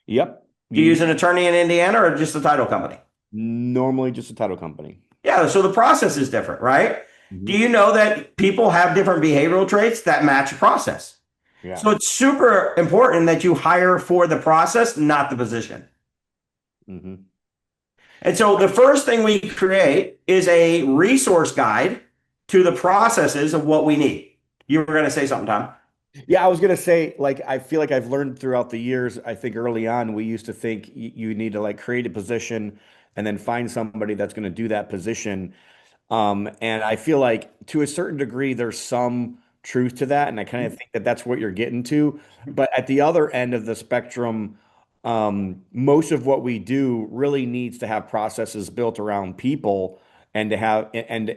Yep. Do you You use an attorney in Indiana or just a title company? normally just a title company. Yeah, so the process is different, right? Do Hmm. you know that people have different behavioral traits that match a process? Yeah. So it's super important that you hire for the process, not the position. Hmm. And so the first thing we create is a resource guide to the processes of what we need. You were going to say something, Tom? Yeah, I was gonna say, like, I feel like I've learned throughout the years. I think early on we used to think you need to like create a position and then find somebody that's going to do that position. And I feel like to a certain degree, there's some truth to that. And I kind of think that that's what you're getting to. But at the other end of the spectrum, most of what we do really needs to have processes built around people and to have, and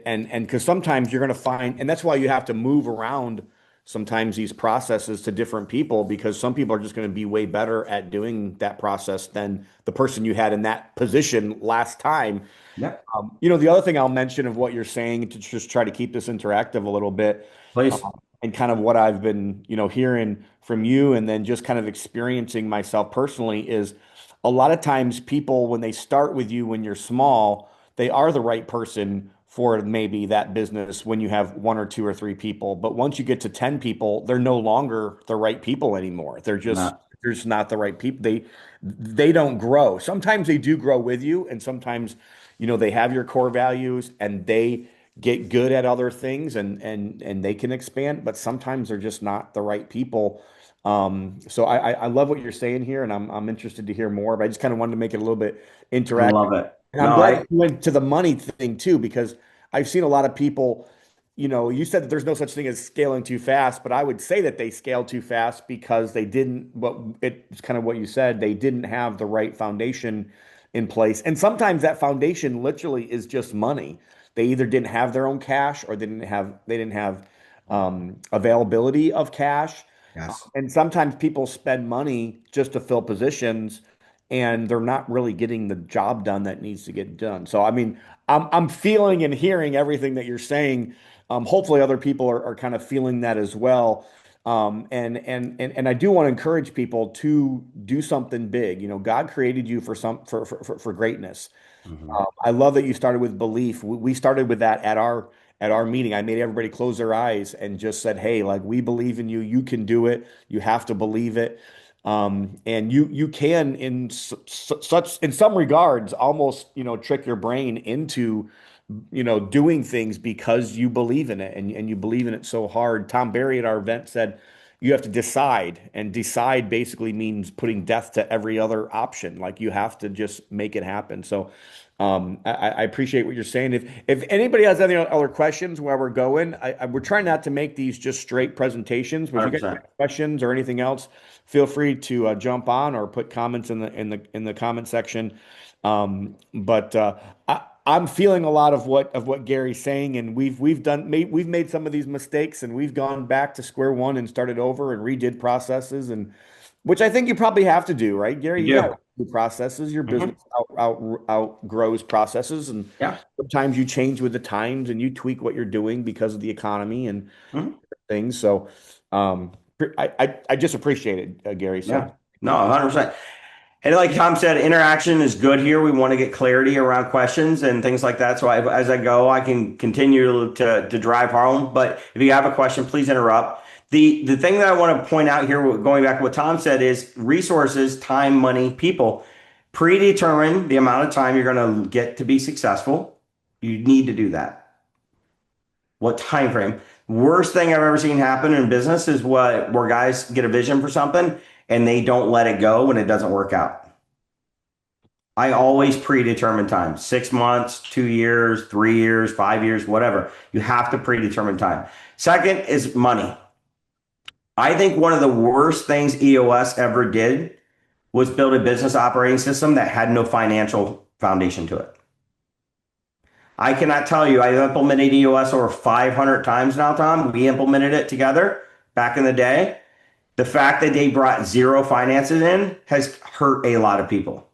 because sometimes you're going to find, and that's why you have to move around sometimes these processes to different people because some people are just going to be way better at doing that process than the person you had in that position last time. Yeah, The other thing I'll mention of what you're saying to just try to keep this interactive a little bit, please. and kind of what I've been, hearing from you and then just kind of experiencing myself personally is a lot of times people, when they start with you when you're small, they are the right person for maybe that business when you have one or two or three people. But once you get to 10 people, they're no longer the right people anymore. No. They're just not the right people. They don't grow. Sometimes they do grow with you, and sometimes they have your core values and they get good at other things and they can expand, but sometimes they're just not the right people. So I love what you're saying here, and I'm interested to hear more. But I just kind of wanted to make it a little bit I interactive. love it. And I'm No, glad I that you went to the money thing too, because I've seen a lot of people. You said that there's no such thing as scaling too fast, but I would say that they scaled too fast because they didn't, what it's kind of what you said, they didn't have the right foundation in place. And sometimes that foundation literally is just money. They either didn't have their own cash or they didn't have availability of cash. yes. And sometimes people spend money just to fill positions and they're not really getting the job done that needs to get done. So, I mean, I'm feeling and hearing everything that you're saying. Hopefully other people are kind of feeling that as well. And I do want to encourage people to do something big. God created you for greatness. Mhm. I love that you started with belief. We started with that at our meeting. I made everybody close their eyes and just said, "Hey, like we believe in you. You can do it. You have to believe it." And you can in some regards almost trick your brain into doing things because you believe in it and you believe in it so hard. Tom Berry at our event said you have to decide, and decide basically means putting death to every other option. Like you have to just make it happen. So I appreciate what you're saying. If anybody has any other questions where we're going, we're trying not to make these just straight presentations, but if you guys 100%. have questions or anything else, feel free to jump on or put comments in the comment section. But I'm feeling a lot of what Gary's saying, and we've made some of these mistakes, and we've gone back to square one and started over and redid processes, and which I think you probably have to do, right, Gary? You You got to do. do processes. Your business Mhm. outgrows processes, and Yeah. sometimes you change with the times and you tweak what you're doing because of the economy and Mhm. things. So, I just appreciate it, Gary. So Yeah. thank No, you. 100%. And like Tom said, interaction is good here. We want to get clarity around questions and things like that. So as I go, I can continue to drive home. But if you have a question, please interrupt. The thing that I want to point out here, going back to what Tom said, is resources, time, money, people. Predetermine the amount of time you're going to get to be successful. You need to do that. What time frame? Worst thing I've ever seen happen in business is where guys get a vision for something and they don't let it go when it doesn't work out. I always predetermine time, 6 months, 2 years, 3 years, 5 years, whatever. You have to predetermine time. Second is money. I think one of the worst things EOS ever did was build a business operating system that had no financial foundation to it. I cannot tell you, I've implemented EOS over 500 times now, Tom. We implemented it together back in the day. The fact that they brought zero finances in has hurt a lot of people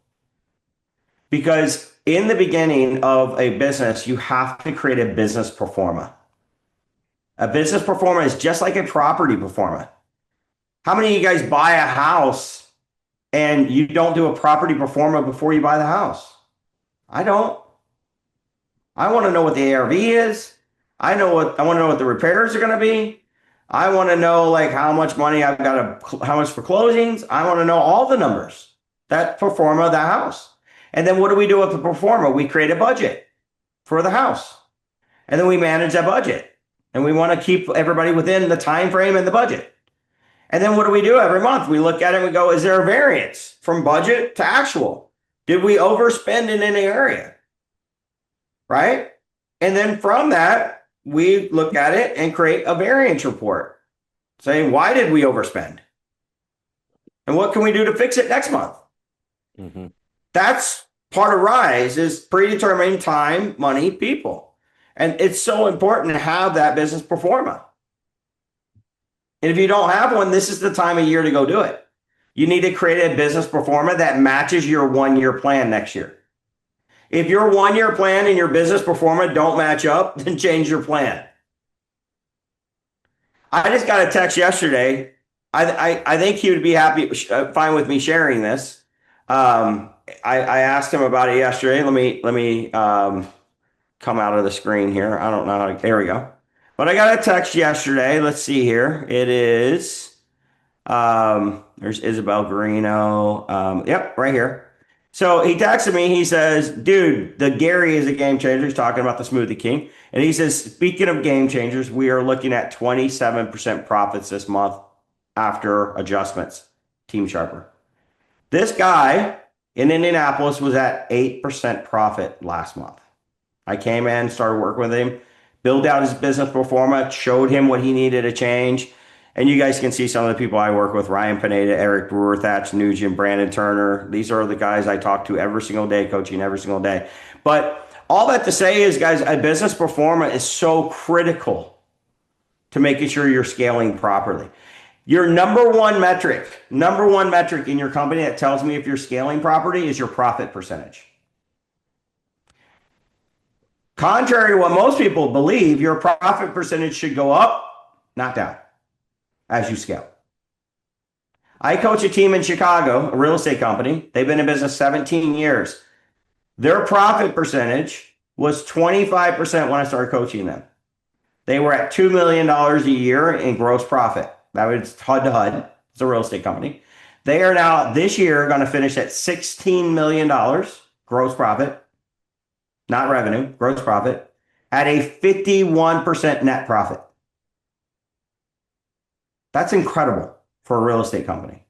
because In the beginning of a business, you have to create a business pro forma. A business pro forma is just like a property pro forma. How many of you guys buy a house and you don't do a property pro forma before you buy the house? I don't. I want to know what the ARV is. I want to know what the repairs are going to be. I want to know like how much money I've got to, how much for closings. I want to know all the numbers that pro forma the house. And then what do we do with the pro forma? We create a budget for the house. And then we manage that budget. And we want to keep everybody within the time frame and the budget. And then what do we do every month? We look at it and we go, is there a variance from budget to actual? Did we overspend in any area? Right? And then from that, we look at it and create a variance report saying, why did we overspend? And what can we do to fix it next month? Hmm. That's part of Rise is predetermining time, money, people. And it's so important to have that business pro forma. And if you don't have one, this is the time of year to go do it. You need to create a business pro forma that matches your 1 year plan next year. If your 1 year plan and your business pro forma don't match up, then change your plan. I just got a text yesterday. I think he would be fine with me sharing this. I asked him about it yesterday. Let me come out of the screen here. I don't know there we go. But I got a text yesterday. Let's see here. It is there's Isabel Garino. Yep, right here. So he texted me. He says, dude, the Gary is a game changer. He's talking about the Smoothie King. And he says, speaking of game changers, we are looking at 27% profits this month after adjustments. Team Sharper. This guy in Indianapolis was at 8% profit last month. I came in, started working with him, built out his business pro forma, showed him what he needed to change. And you guys can see some of the people I work with: Ryan Pineda, Eric Brewer, Thatch Nugent, Brandon Turner. These are the guys I talk to every single day, coaching every single day. But all that to say is, guys, a business pro forma is so critical to making sure you're scaling properly. Your number one metric in your company that tells me if you're scaling properly is your profit percentage. Contrary to what most people believe, your profit percentage should go up, not down, as you scale. I coach a team in Chicago, a real estate company. They've been in business 17 years. Their profit percentage was 25% when I started coaching them. They were at $2 million a year in gross profit. That was HUD to HUD. It's a real estate company. They are now this year going to finish at $16 million gross profit, not revenue, gross profit, at a 51% net profit. That's incredible for a real estate company.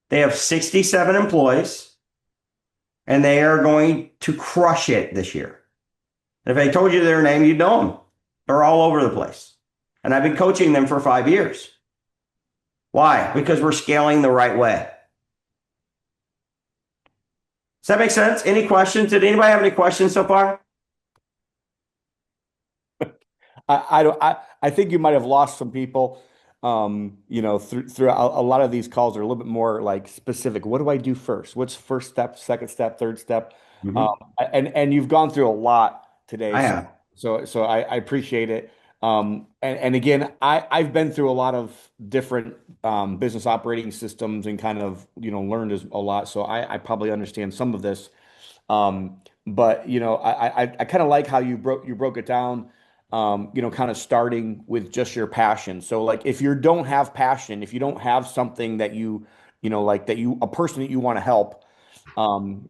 They have 67 employees and they are going to crush it this year. If I told you their name, you'd know them. They're all over the place. And I've been coaching them for 5 years. Why? Because we're scaling the right way. Does that make sense? Any questions? Did anybody have any questions so far? I don't I think you might have lost some people. Through a lot of these calls are a little bit more like specific. What do I do first? What's first step, second step, third step? Um, Mm-hmm. and you've gone through a lot today, I so have. I appreciate it. And again, I've been through a lot of different business operating systems and kind of learned a lot. So I probably understand some of this. But I kind of like how you broke it down, kind of starting with just your passion. So like if you don't have passion, if you don't have something that like that a person that you want to help,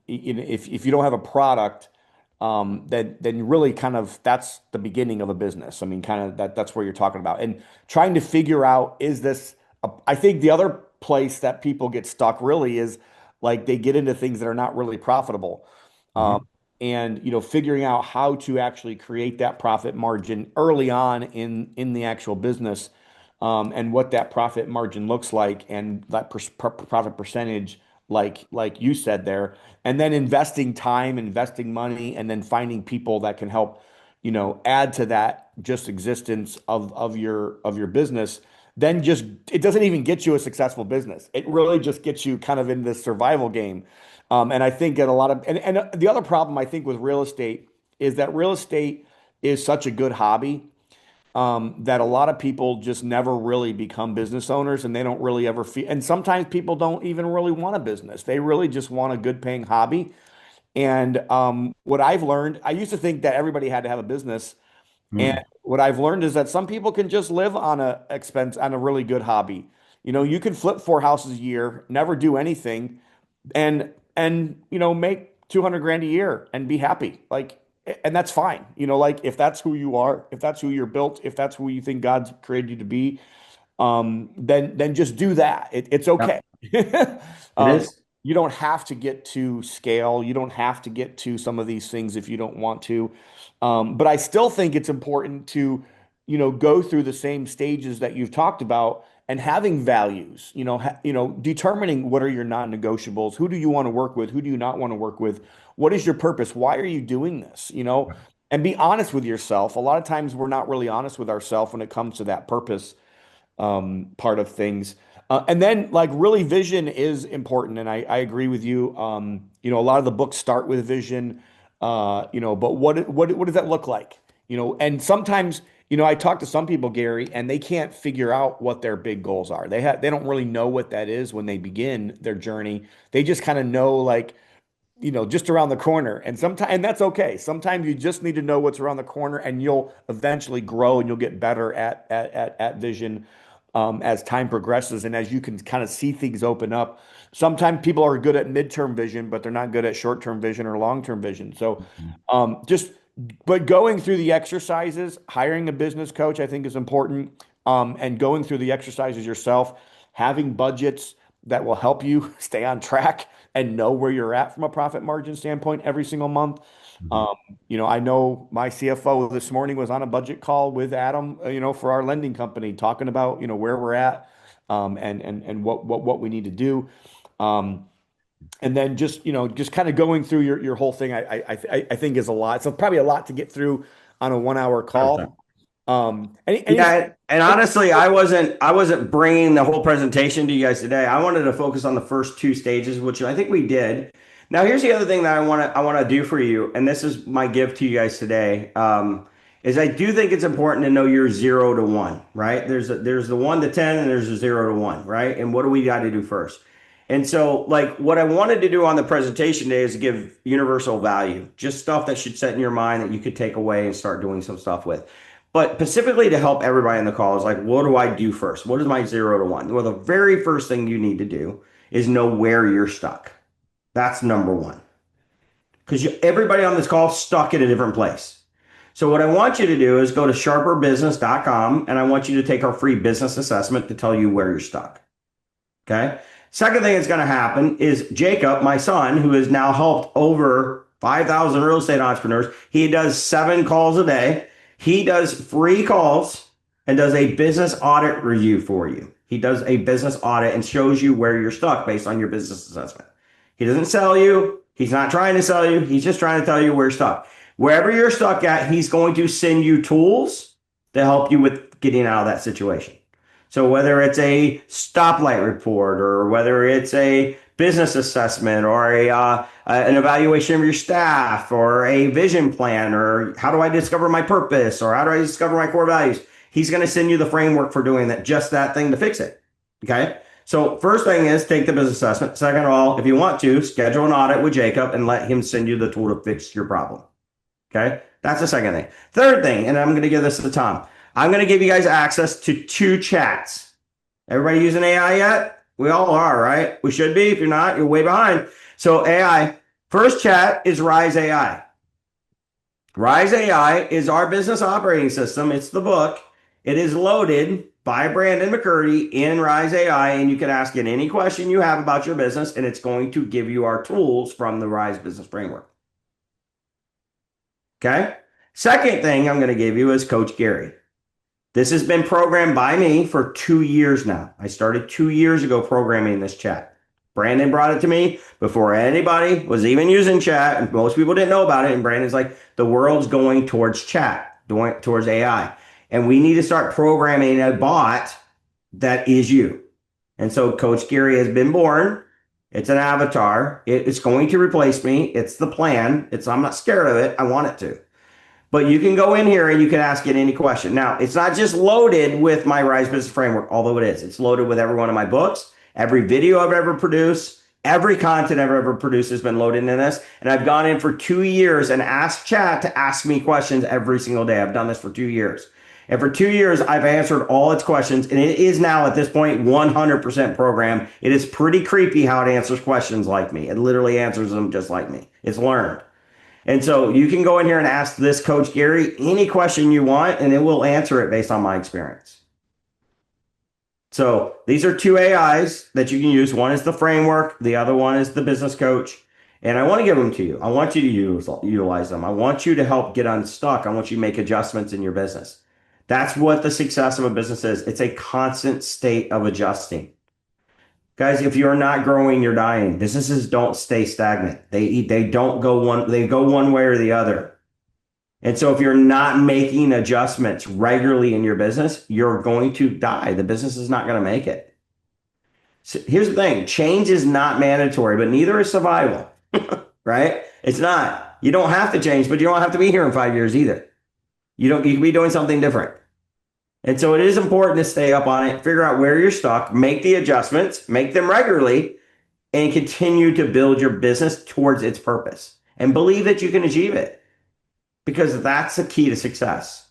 if you don't have a product, then really kind of that's the beginning of a business. I mean, kind of that's where you're talking about and trying to figure out, is this I think the other place that people get stuck really is like they get into things that are not really profitable. Um, Mhm. and figuring out how to actually create that profit margin early on in the actual business, and what that profit margin looks like and that profit percentage, like you said there, and then investing time, investing money, and then finding people that can help, add to that just existence of your business. Then just it doesn't even get you a successful business. It really just gets you kind of in this survival game. And I think that a lot of, and the other problem I think with real estate is that real estate is such a good hobby that a lot of people just never really become business owners and they don't really ever feel, and sometimes people don't even really want a business. They really just want a good paying hobby. And what I've learned, I used to think that everybody had to have a business. And Mm. what I've learned is that some people can just live on a expense, on a really good hobby. You know, you can flip four houses a year, never do anything, and make 200 grand a year and be happy. Like, and that's fine. Like if that's who you are, if that's who you're built, if that's who you think God's created you to be, then just do that. It's okay. Yep, it is. You don't have to get to scale. You don't have to get to some of these things if you don't want to. But I still think it's important to, go through the same stages that you've talked about and having values. Determining what are your non-negotiables. Who do you want to work with? Who do you not want to work with? What is your purpose? Why are you doing this? And be honest with yourself. A lot of times we're not really honest with ourselves when it comes to that purpose part of things. And then like really vision is important. And I agree with you. A lot of the books start with vision, but what does that look like? And sometimes, I talk to some people, Gary, and they can't figure out what their big goals are. They don't really know what that is when they begin their journey. They just kind of know like, just around the corner. And that's okay. Sometimes you just need to know what's around the corner and you'll eventually grow and you'll get better at vision as time progresses and as you can kind of see things open up. Sometimes people are good at midterm vision, but they're not good at short-term vision or long-term vision. So just but going through the exercises, hiring a business coach, I think is important. And going through the exercises yourself, having budgets that will help you stay on track and know where you're at from a profit margin standpoint every single month. Mhm. Um, I know my CFO this morning was on a budget call with Adam, for our lending company, talking about, where we're at, and what we need to do. Um, and then just kind of going through your whole thing, I think is a lot. So probably a lot to get through on a 1 hour 100%. call. Any Yeah, and honestly, I wasn't bringing the whole presentation to you guys today. I wanted to focus on the first two stages, which I think we did. Now, here's the other thing that I want to do for you, and this is my gift to you guys today. Is I do think it's important to know your 0 to 1, right? There's the 1 to 10, and there's a 0 to 1, right? And what do we got to do first? And so, like, what I wanted to do on the presentation today is give universal value, just stuff that should set in your mind that you could take away and start doing some stuff with. But specifically to help everybody in the call is like, what do I do first? What is my 0 to 1? Well, the very first thing you need to do is know where you're stuck. That's number one. Because everybody on this call is stuck in a different place. So what I want you to do is go to sharperbusiness.com and I want you to take our free business assessment to tell you where you're stuck. Okay. Second thing that's going to happen is Jacob, my son, who has now helped over 5,000 real estate entrepreneurs. He does 7 calls a day. He does free calls and does a business audit review for you. He does a business audit and shows you where you're stuck based on your business assessment. He doesn't sell you. He's not trying to sell you. He's just trying to tell you where you're stuck. Wherever you're stuck at, he's going to send you tools to help you with getting out of that situation. So whether it's a stoplight report or whether it's a business assessment or an evaluation of your staff or a vision plan or how do I discover my purpose or how do I discover my core values, he's going to send you the framework for doing that, just that thing to fix it. Okay. So first thing is take the business assessment. Second of all, if you want to, schedule an audit with Jacob and let him send you the tool to fix your problem. Okay. That's the second thing. Third thing, and I'm going to give this to Tom. I'm going to give you guys access to 2 chats. Everybody using AI yet? We all are, right? We should be. If you're not, you're way behind. So AI, first chat is Rise AI. Rise AI is our business operating system. It's the book. It is loaded by Brandon McCurdy in Rise AI, and you can ask it any question you have about your business, and it's going to give you our tools from the Rise Business Framework. Okay? Second thing I'm going to give you is Coach Gary. This has been programmed by me for 2 years now. I started 2 years ago programming this chat. Brandon brought it to me before anybody was even using chat, and most people didn't know about it. And Brandon's like, the world's going towards chat, going towards AI. And we need to start programming a bot that is you. And so Coach Gary has been born. It's an avatar. It's going to replace me. It's the plan. I'm not scared of it. I want it to. But you can go in here and you can ask it any question. Now, it's not just loaded with my Rise Business Framework, although it is. It's loaded with every one of my books, every video I've ever produced, every content I've ever produced has been loaded in this. And I've gone in for 2 years and asked chat to ask me questions every single day. I've done this for 2 years. And for 2 years, I've answered all its questions. And it is now at this point 100% programmed. It is pretty creepy how it answers questions like me. It literally answers them just like me. It's learned. And so you can go in here and ask this coach Gary any question you want, and it will answer it based on my experience. So these are two AIs that you can use. One is the framework, the other one is the business coach. And I want to give them to you. I want you to utilize them. I want you to help get unstuck. I want you to make adjustments in your business. That's what the success of a business is. It's a constant state of adjusting. Guys, if you're not growing, you're dying. Businesses don't stay stagnant. They don't go one, they go one way or the other. And so if you're not making adjustments regularly in your business, you're going to die. The business is not going to make it. So here's the thing, change is not mandatory, but neither is survival, right? It's not. You don't have to change, but you don't have to be here in 5 years either. You can be doing something different. And so it is important to stay up on it, figure out where you're stuck, make the adjustments, make them regularly, and continue to build your business towards its purpose and believe that you can achieve it because that's the key to success.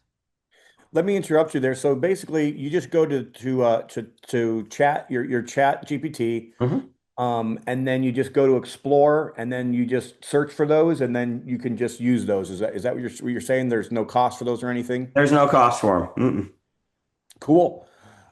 Let me interrupt you there. So basically, you just go to chat your chat GPT, Mhm. and then you just go to explore, and then you just search for those, and then you can just use those. Is that what you're saying? There's no cost for those or anything? There's no cost for them. Cool.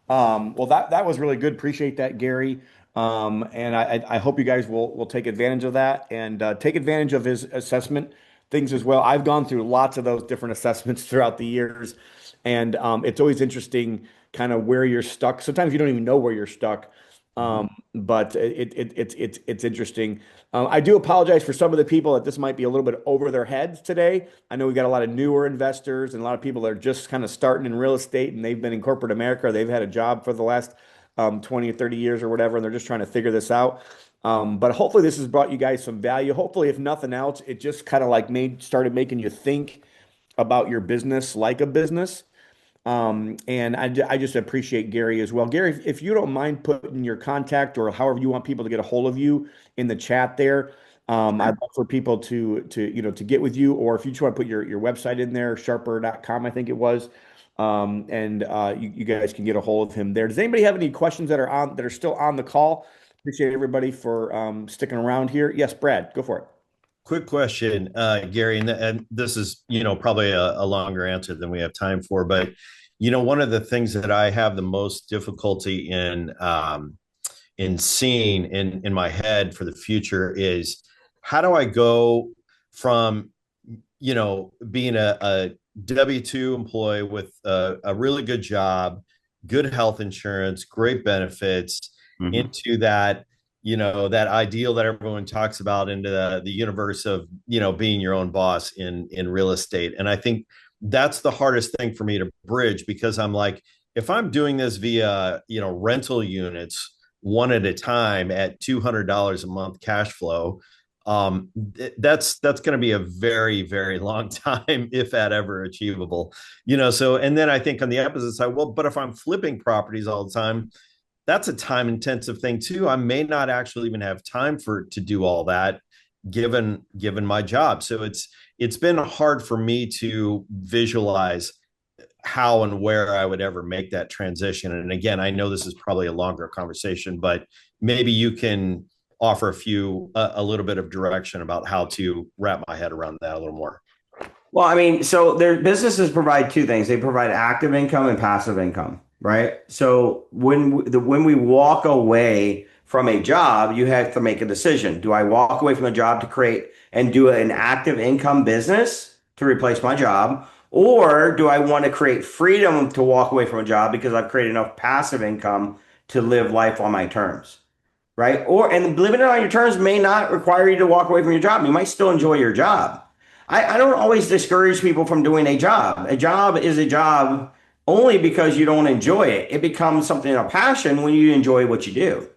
Well, that was really good. Appreciate that, Gary. And I hope you guys will take advantage of that and take advantage of his assessment things as well. I've gone through lots of those different assessments throughout the years, and it's always interesting kind of where you're stuck. Sometimes you don't even know where you're stuck, Mhm. but it's interesting. I do apologize for some of the people that this might be a little bit over their heads today. I know we got a lot of newer investors and a lot of people that are just kind of starting in real estate and they've been in corporate America. They've had a job for the last 20 or 30 years or whatever, and they're just trying to figure this out. But hopefully this has brought you guys some value. Hopefully, if nothing else, it just kind of like started making you think about your business like a business. And I just appreciate Gary as well. Gary, if you don't mind putting your contact or however you want people to get a hold of you in the chat there, I'd love for people to get with you, or if you just want to put your website in there, sharper.com, I think it was. And you guys can get a hold of him there. Does anybody have any questions that are still on the call? Appreciate everybody for sticking around here. Yes, Brad, go for it. Quick question, Gary, and this is, probably a longer answer than we have time for, but one of the things that I have the most difficulty in seeing in my head for the future is how do I go from, being a W-2 employee with a really good job, good health insurance, great benefits, Mhm. into that ideal that everyone talks about, into the universe of being your own boss in real estate. And I think that's the hardest thing for me to bridge, because I'm like, if I'm doing this via rental units one at a time at $200 a month cash flow, that's going to be a very, very long time, if that ever achievable. So, and then I think on the opposite side, well, but if I'm flipping properties all the time, that's a time intensive thing too. I may not actually even have time to do all that, given my job. So it's been hard for me to visualize how and where I would ever make that transition. And again, I know this is probably a longer conversation, but maybe you can offer a little bit of direction about how to wrap my head around that a little more. Well, I mean, so their businesses provide two things. They provide active income and passive income, right? So when we walk away from a job, you have to make a decision. Do I walk away from a job to create and do an active income business to replace my job? Or do I want to create freedom to walk away from a job because I've created enough passive income to live life on my terms? Right? And living it on your terms may not require you to walk away from your job. You might still enjoy your job. I don't always discourage people from doing a job. A job is a job only because you don't enjoy it. It becomes something of passion when you enjoy what you do,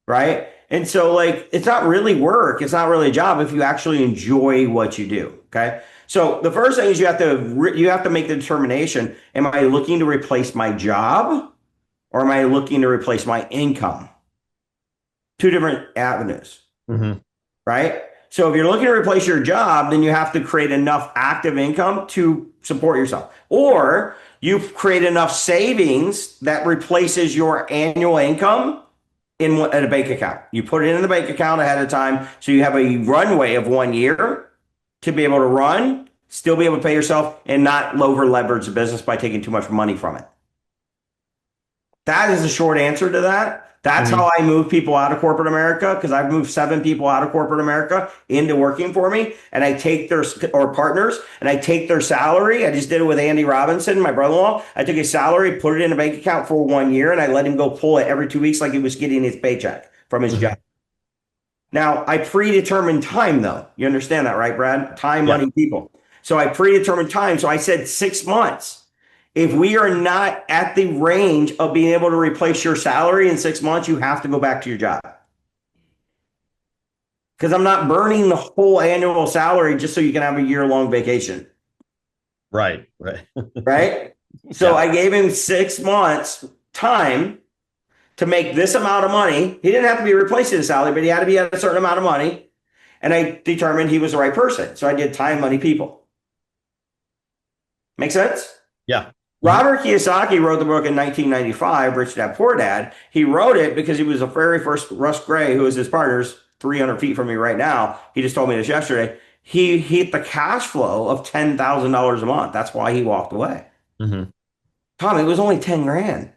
right? And so like it's not really work, it's not really a job if you actually enjoy what you do. Okay. So the first thing is you have to make the determination, am I looking to replace my job or am I looking to replace my income? Two different avenues, Hmm. right? So if you're looking to replace your job, then you have to create enough active income to support yourself. Or you create enough savings that replaces your annual income in a bank account. You put it in the bank account ahead of time so you have a runway of 1 year to be able to run, still be able to pay yourself, and not over leverage the business by taking too much money from it. That is a short answer to that. That's Hmm. how I move people out of corporate America because I've moved 7 people out of corporate America into working for me, and I take their or partners, and I take their salary. I just did it with Andy Robinson, my brother-in-law. I took his salary, put it in a bank account for 1 year, and I let him go pull it every 2 weeks like he was getting his paycheck from his job. Hmm. Now, I predetermined time though. You understand that, right, Brad? Time, Yeah. money, people. So I predetermined time. So I said 6 months. If we are not at the range of being able to replace your salary in 6 months, you have to go back to your job. Because I'm not burning the whole annual salary just so you can have a year-long vacation, Right. Right. right? So Yeah. I gave him 6 months time to make this amount of money. He didn't have to be replacing his salary, but he had to be at a certain amount of money. And I determined he was the right person. So I did time, money, people. Make sense? Yeah. Hmm. Robert Kiyosaki wrote the book in 1995, Rich Dad Poor Dad. He wrote it because he was the very first Russ Gray, who is his partner's 300 feet from me right now. He just told me this yesterday. He hit the cash flow of $10,000 a month. That's why he walked away. Hmm. Tom, it was only 10 grand.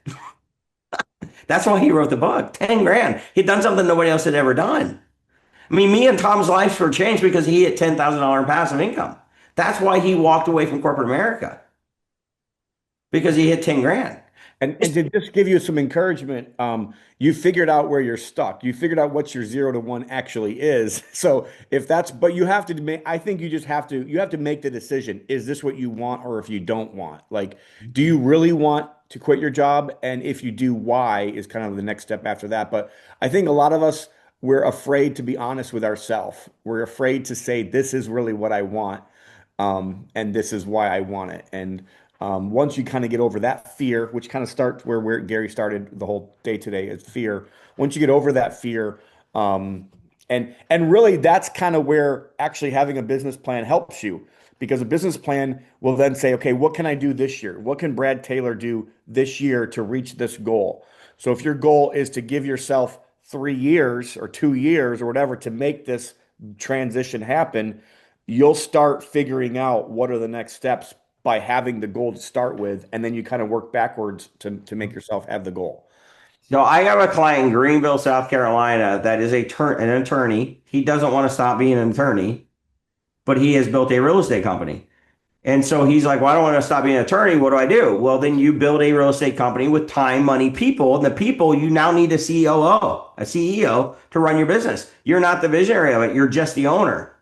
That's why he wrote the book. 10 grand. He'd done something nobody else had ever done. I mean, me and Tom's lives were changed because he hit $10,000 in passive income. That's why he walked away from corporate America because he hit 10 grand. And to just give you some encouragement, you figured out where you're stuck. You figured out what your 0 to 1 actually is. So if that's, but you have to make, I think you just have to, you have to make the decision. Is this what you want or if you don't want? Like, do you really want to quit your job? And if you do, why is kind of the next step after that. But I think a lot of us, we're afraid to be honest with ourselves. We're afraid to say, this is really what I want. And this is why I want it. And once you kind of get over that fear, which kind of starts where Gary started the whole day today is fear. Once you get over that fear, um, and really that's kind of where actually having a business plan helps you because a business plan will then say, okay, what can I do this year? What can Brad Taylor do this year to reach this goal? So if your goal is to give yourself 3 years or 2 years or whatever to make this transition happen, you'll start figuring out what are the next steps by having the goal to start with, and then you kind of work backwards to make yourself have the goal. So I have a client in Greenville, South Carolina that is an attorney. He doesn't want to stop being an attorney, but he has built a real estate company. And so he's like, well, I don't want to stop being an attorney. What do I do? Well, then you build a real estate company with time, money, people. And the people, you now need a COO, a CEO to run your business. You're not the visionary of it. You're just the owner,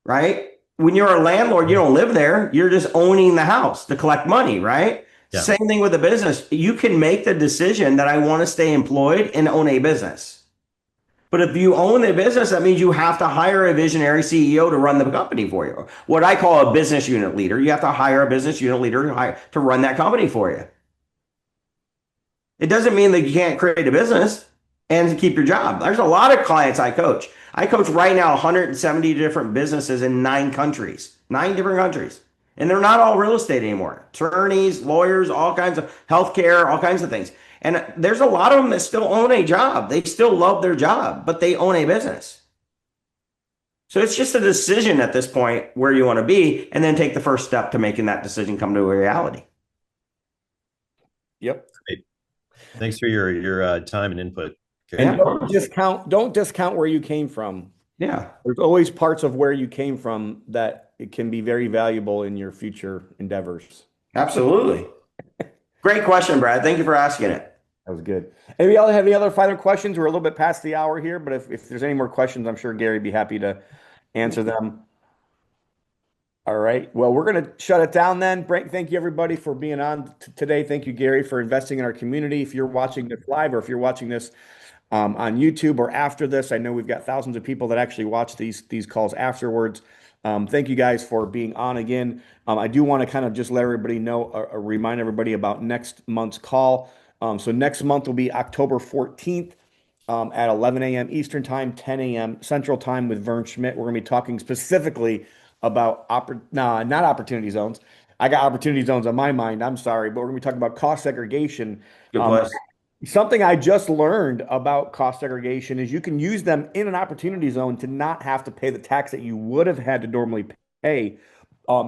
right? When you're a landlord, you don't live there. You're just owning the house to collect money, right? Yeah. Same thing with a business. You can make the decision that I want to stay employed and own a business. But if you own a business, that means you have to hire a visionary CEO to run the company for you. What I call a business unit leader. You have to hire a business unit leader to run that company for you. It doesn't mean that you can't create a business and keep your job. There's a lot of clients I coach. I coach right now 170 different businesses in 9 countries, 9 different countries. And they're not all real estate anymore. Attorneys, lawyers, all kinds of healthcare, all kinds of things. And there's a lot of them that still own a job. They still love their job, but they own a business. So it's just a decision at this point where you want to be, and then take the first step to making that decision come to a reality. Yep. Great. Thanks for your time and input, Yeah, And Gary. of course. don't discount where you came from. Yeah, There's always parts of where you came from that it can be very valuable in your future endeavors. absolutely. Great question, Brad. Thank you for asking it. That was good. Anybody else have any other final questions? We're a little bit past the hour here, but if there's any more questions, I'm sure Gary would be happy to answer them. All right. Well, we're going to shut it down then. Brent, thank you everybody for being on today. Thank you, Gary, for investing in our community. If you're watching this live or if you're watching this on YouTube or after this. I know we've got thousands of people that actually watch these calls afterwards. Thank you guys for being on again. I do want to kind of just let everybody know, remind everybody about next month's call. So next month will be October 14th at 11 a.m. Eastern Time, 10 a.m. Central Time with Vern Schmidt. We're going to be talking specifically about nah, not opportunity zones. I got opportunity zones on my mind. I'm sorry, but we're going to be talking about cost segregation. Good Um, place. Something I just learned about cost segregation is you can use them in an opportunity zone to not have to pay the tax that you would have had to normally pay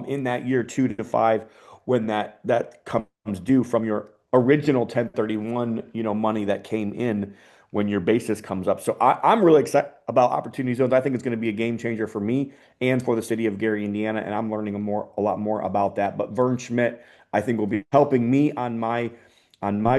in that year 2 to 5 when that comes due from your original 1031, money that came in when your basis comes up. So I'm really excited about opportunity zones. I think it's going to be a game changer for me and for the city of Gary, Indiana, and I'm learning a lot more about that. But Vern Schmidt, I think, will be helping me on my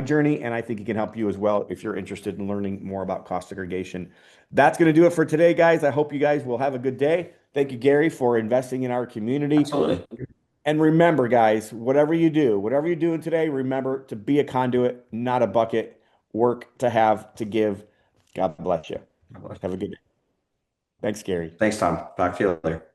journey, and I think he can help you as well if you're interested in learning more about cost segregation. That's going to do it for today, guys. I hope you guys will have a good day. Thank you, Gary, for investing in our community. Absolutely. And remember, guys, whatever you're doing today, remember to be a conduit, not a bucket. Work to have to give. God bless you. Have a good day. Thanks, Gary. Thanks, Tom. Talk to you later.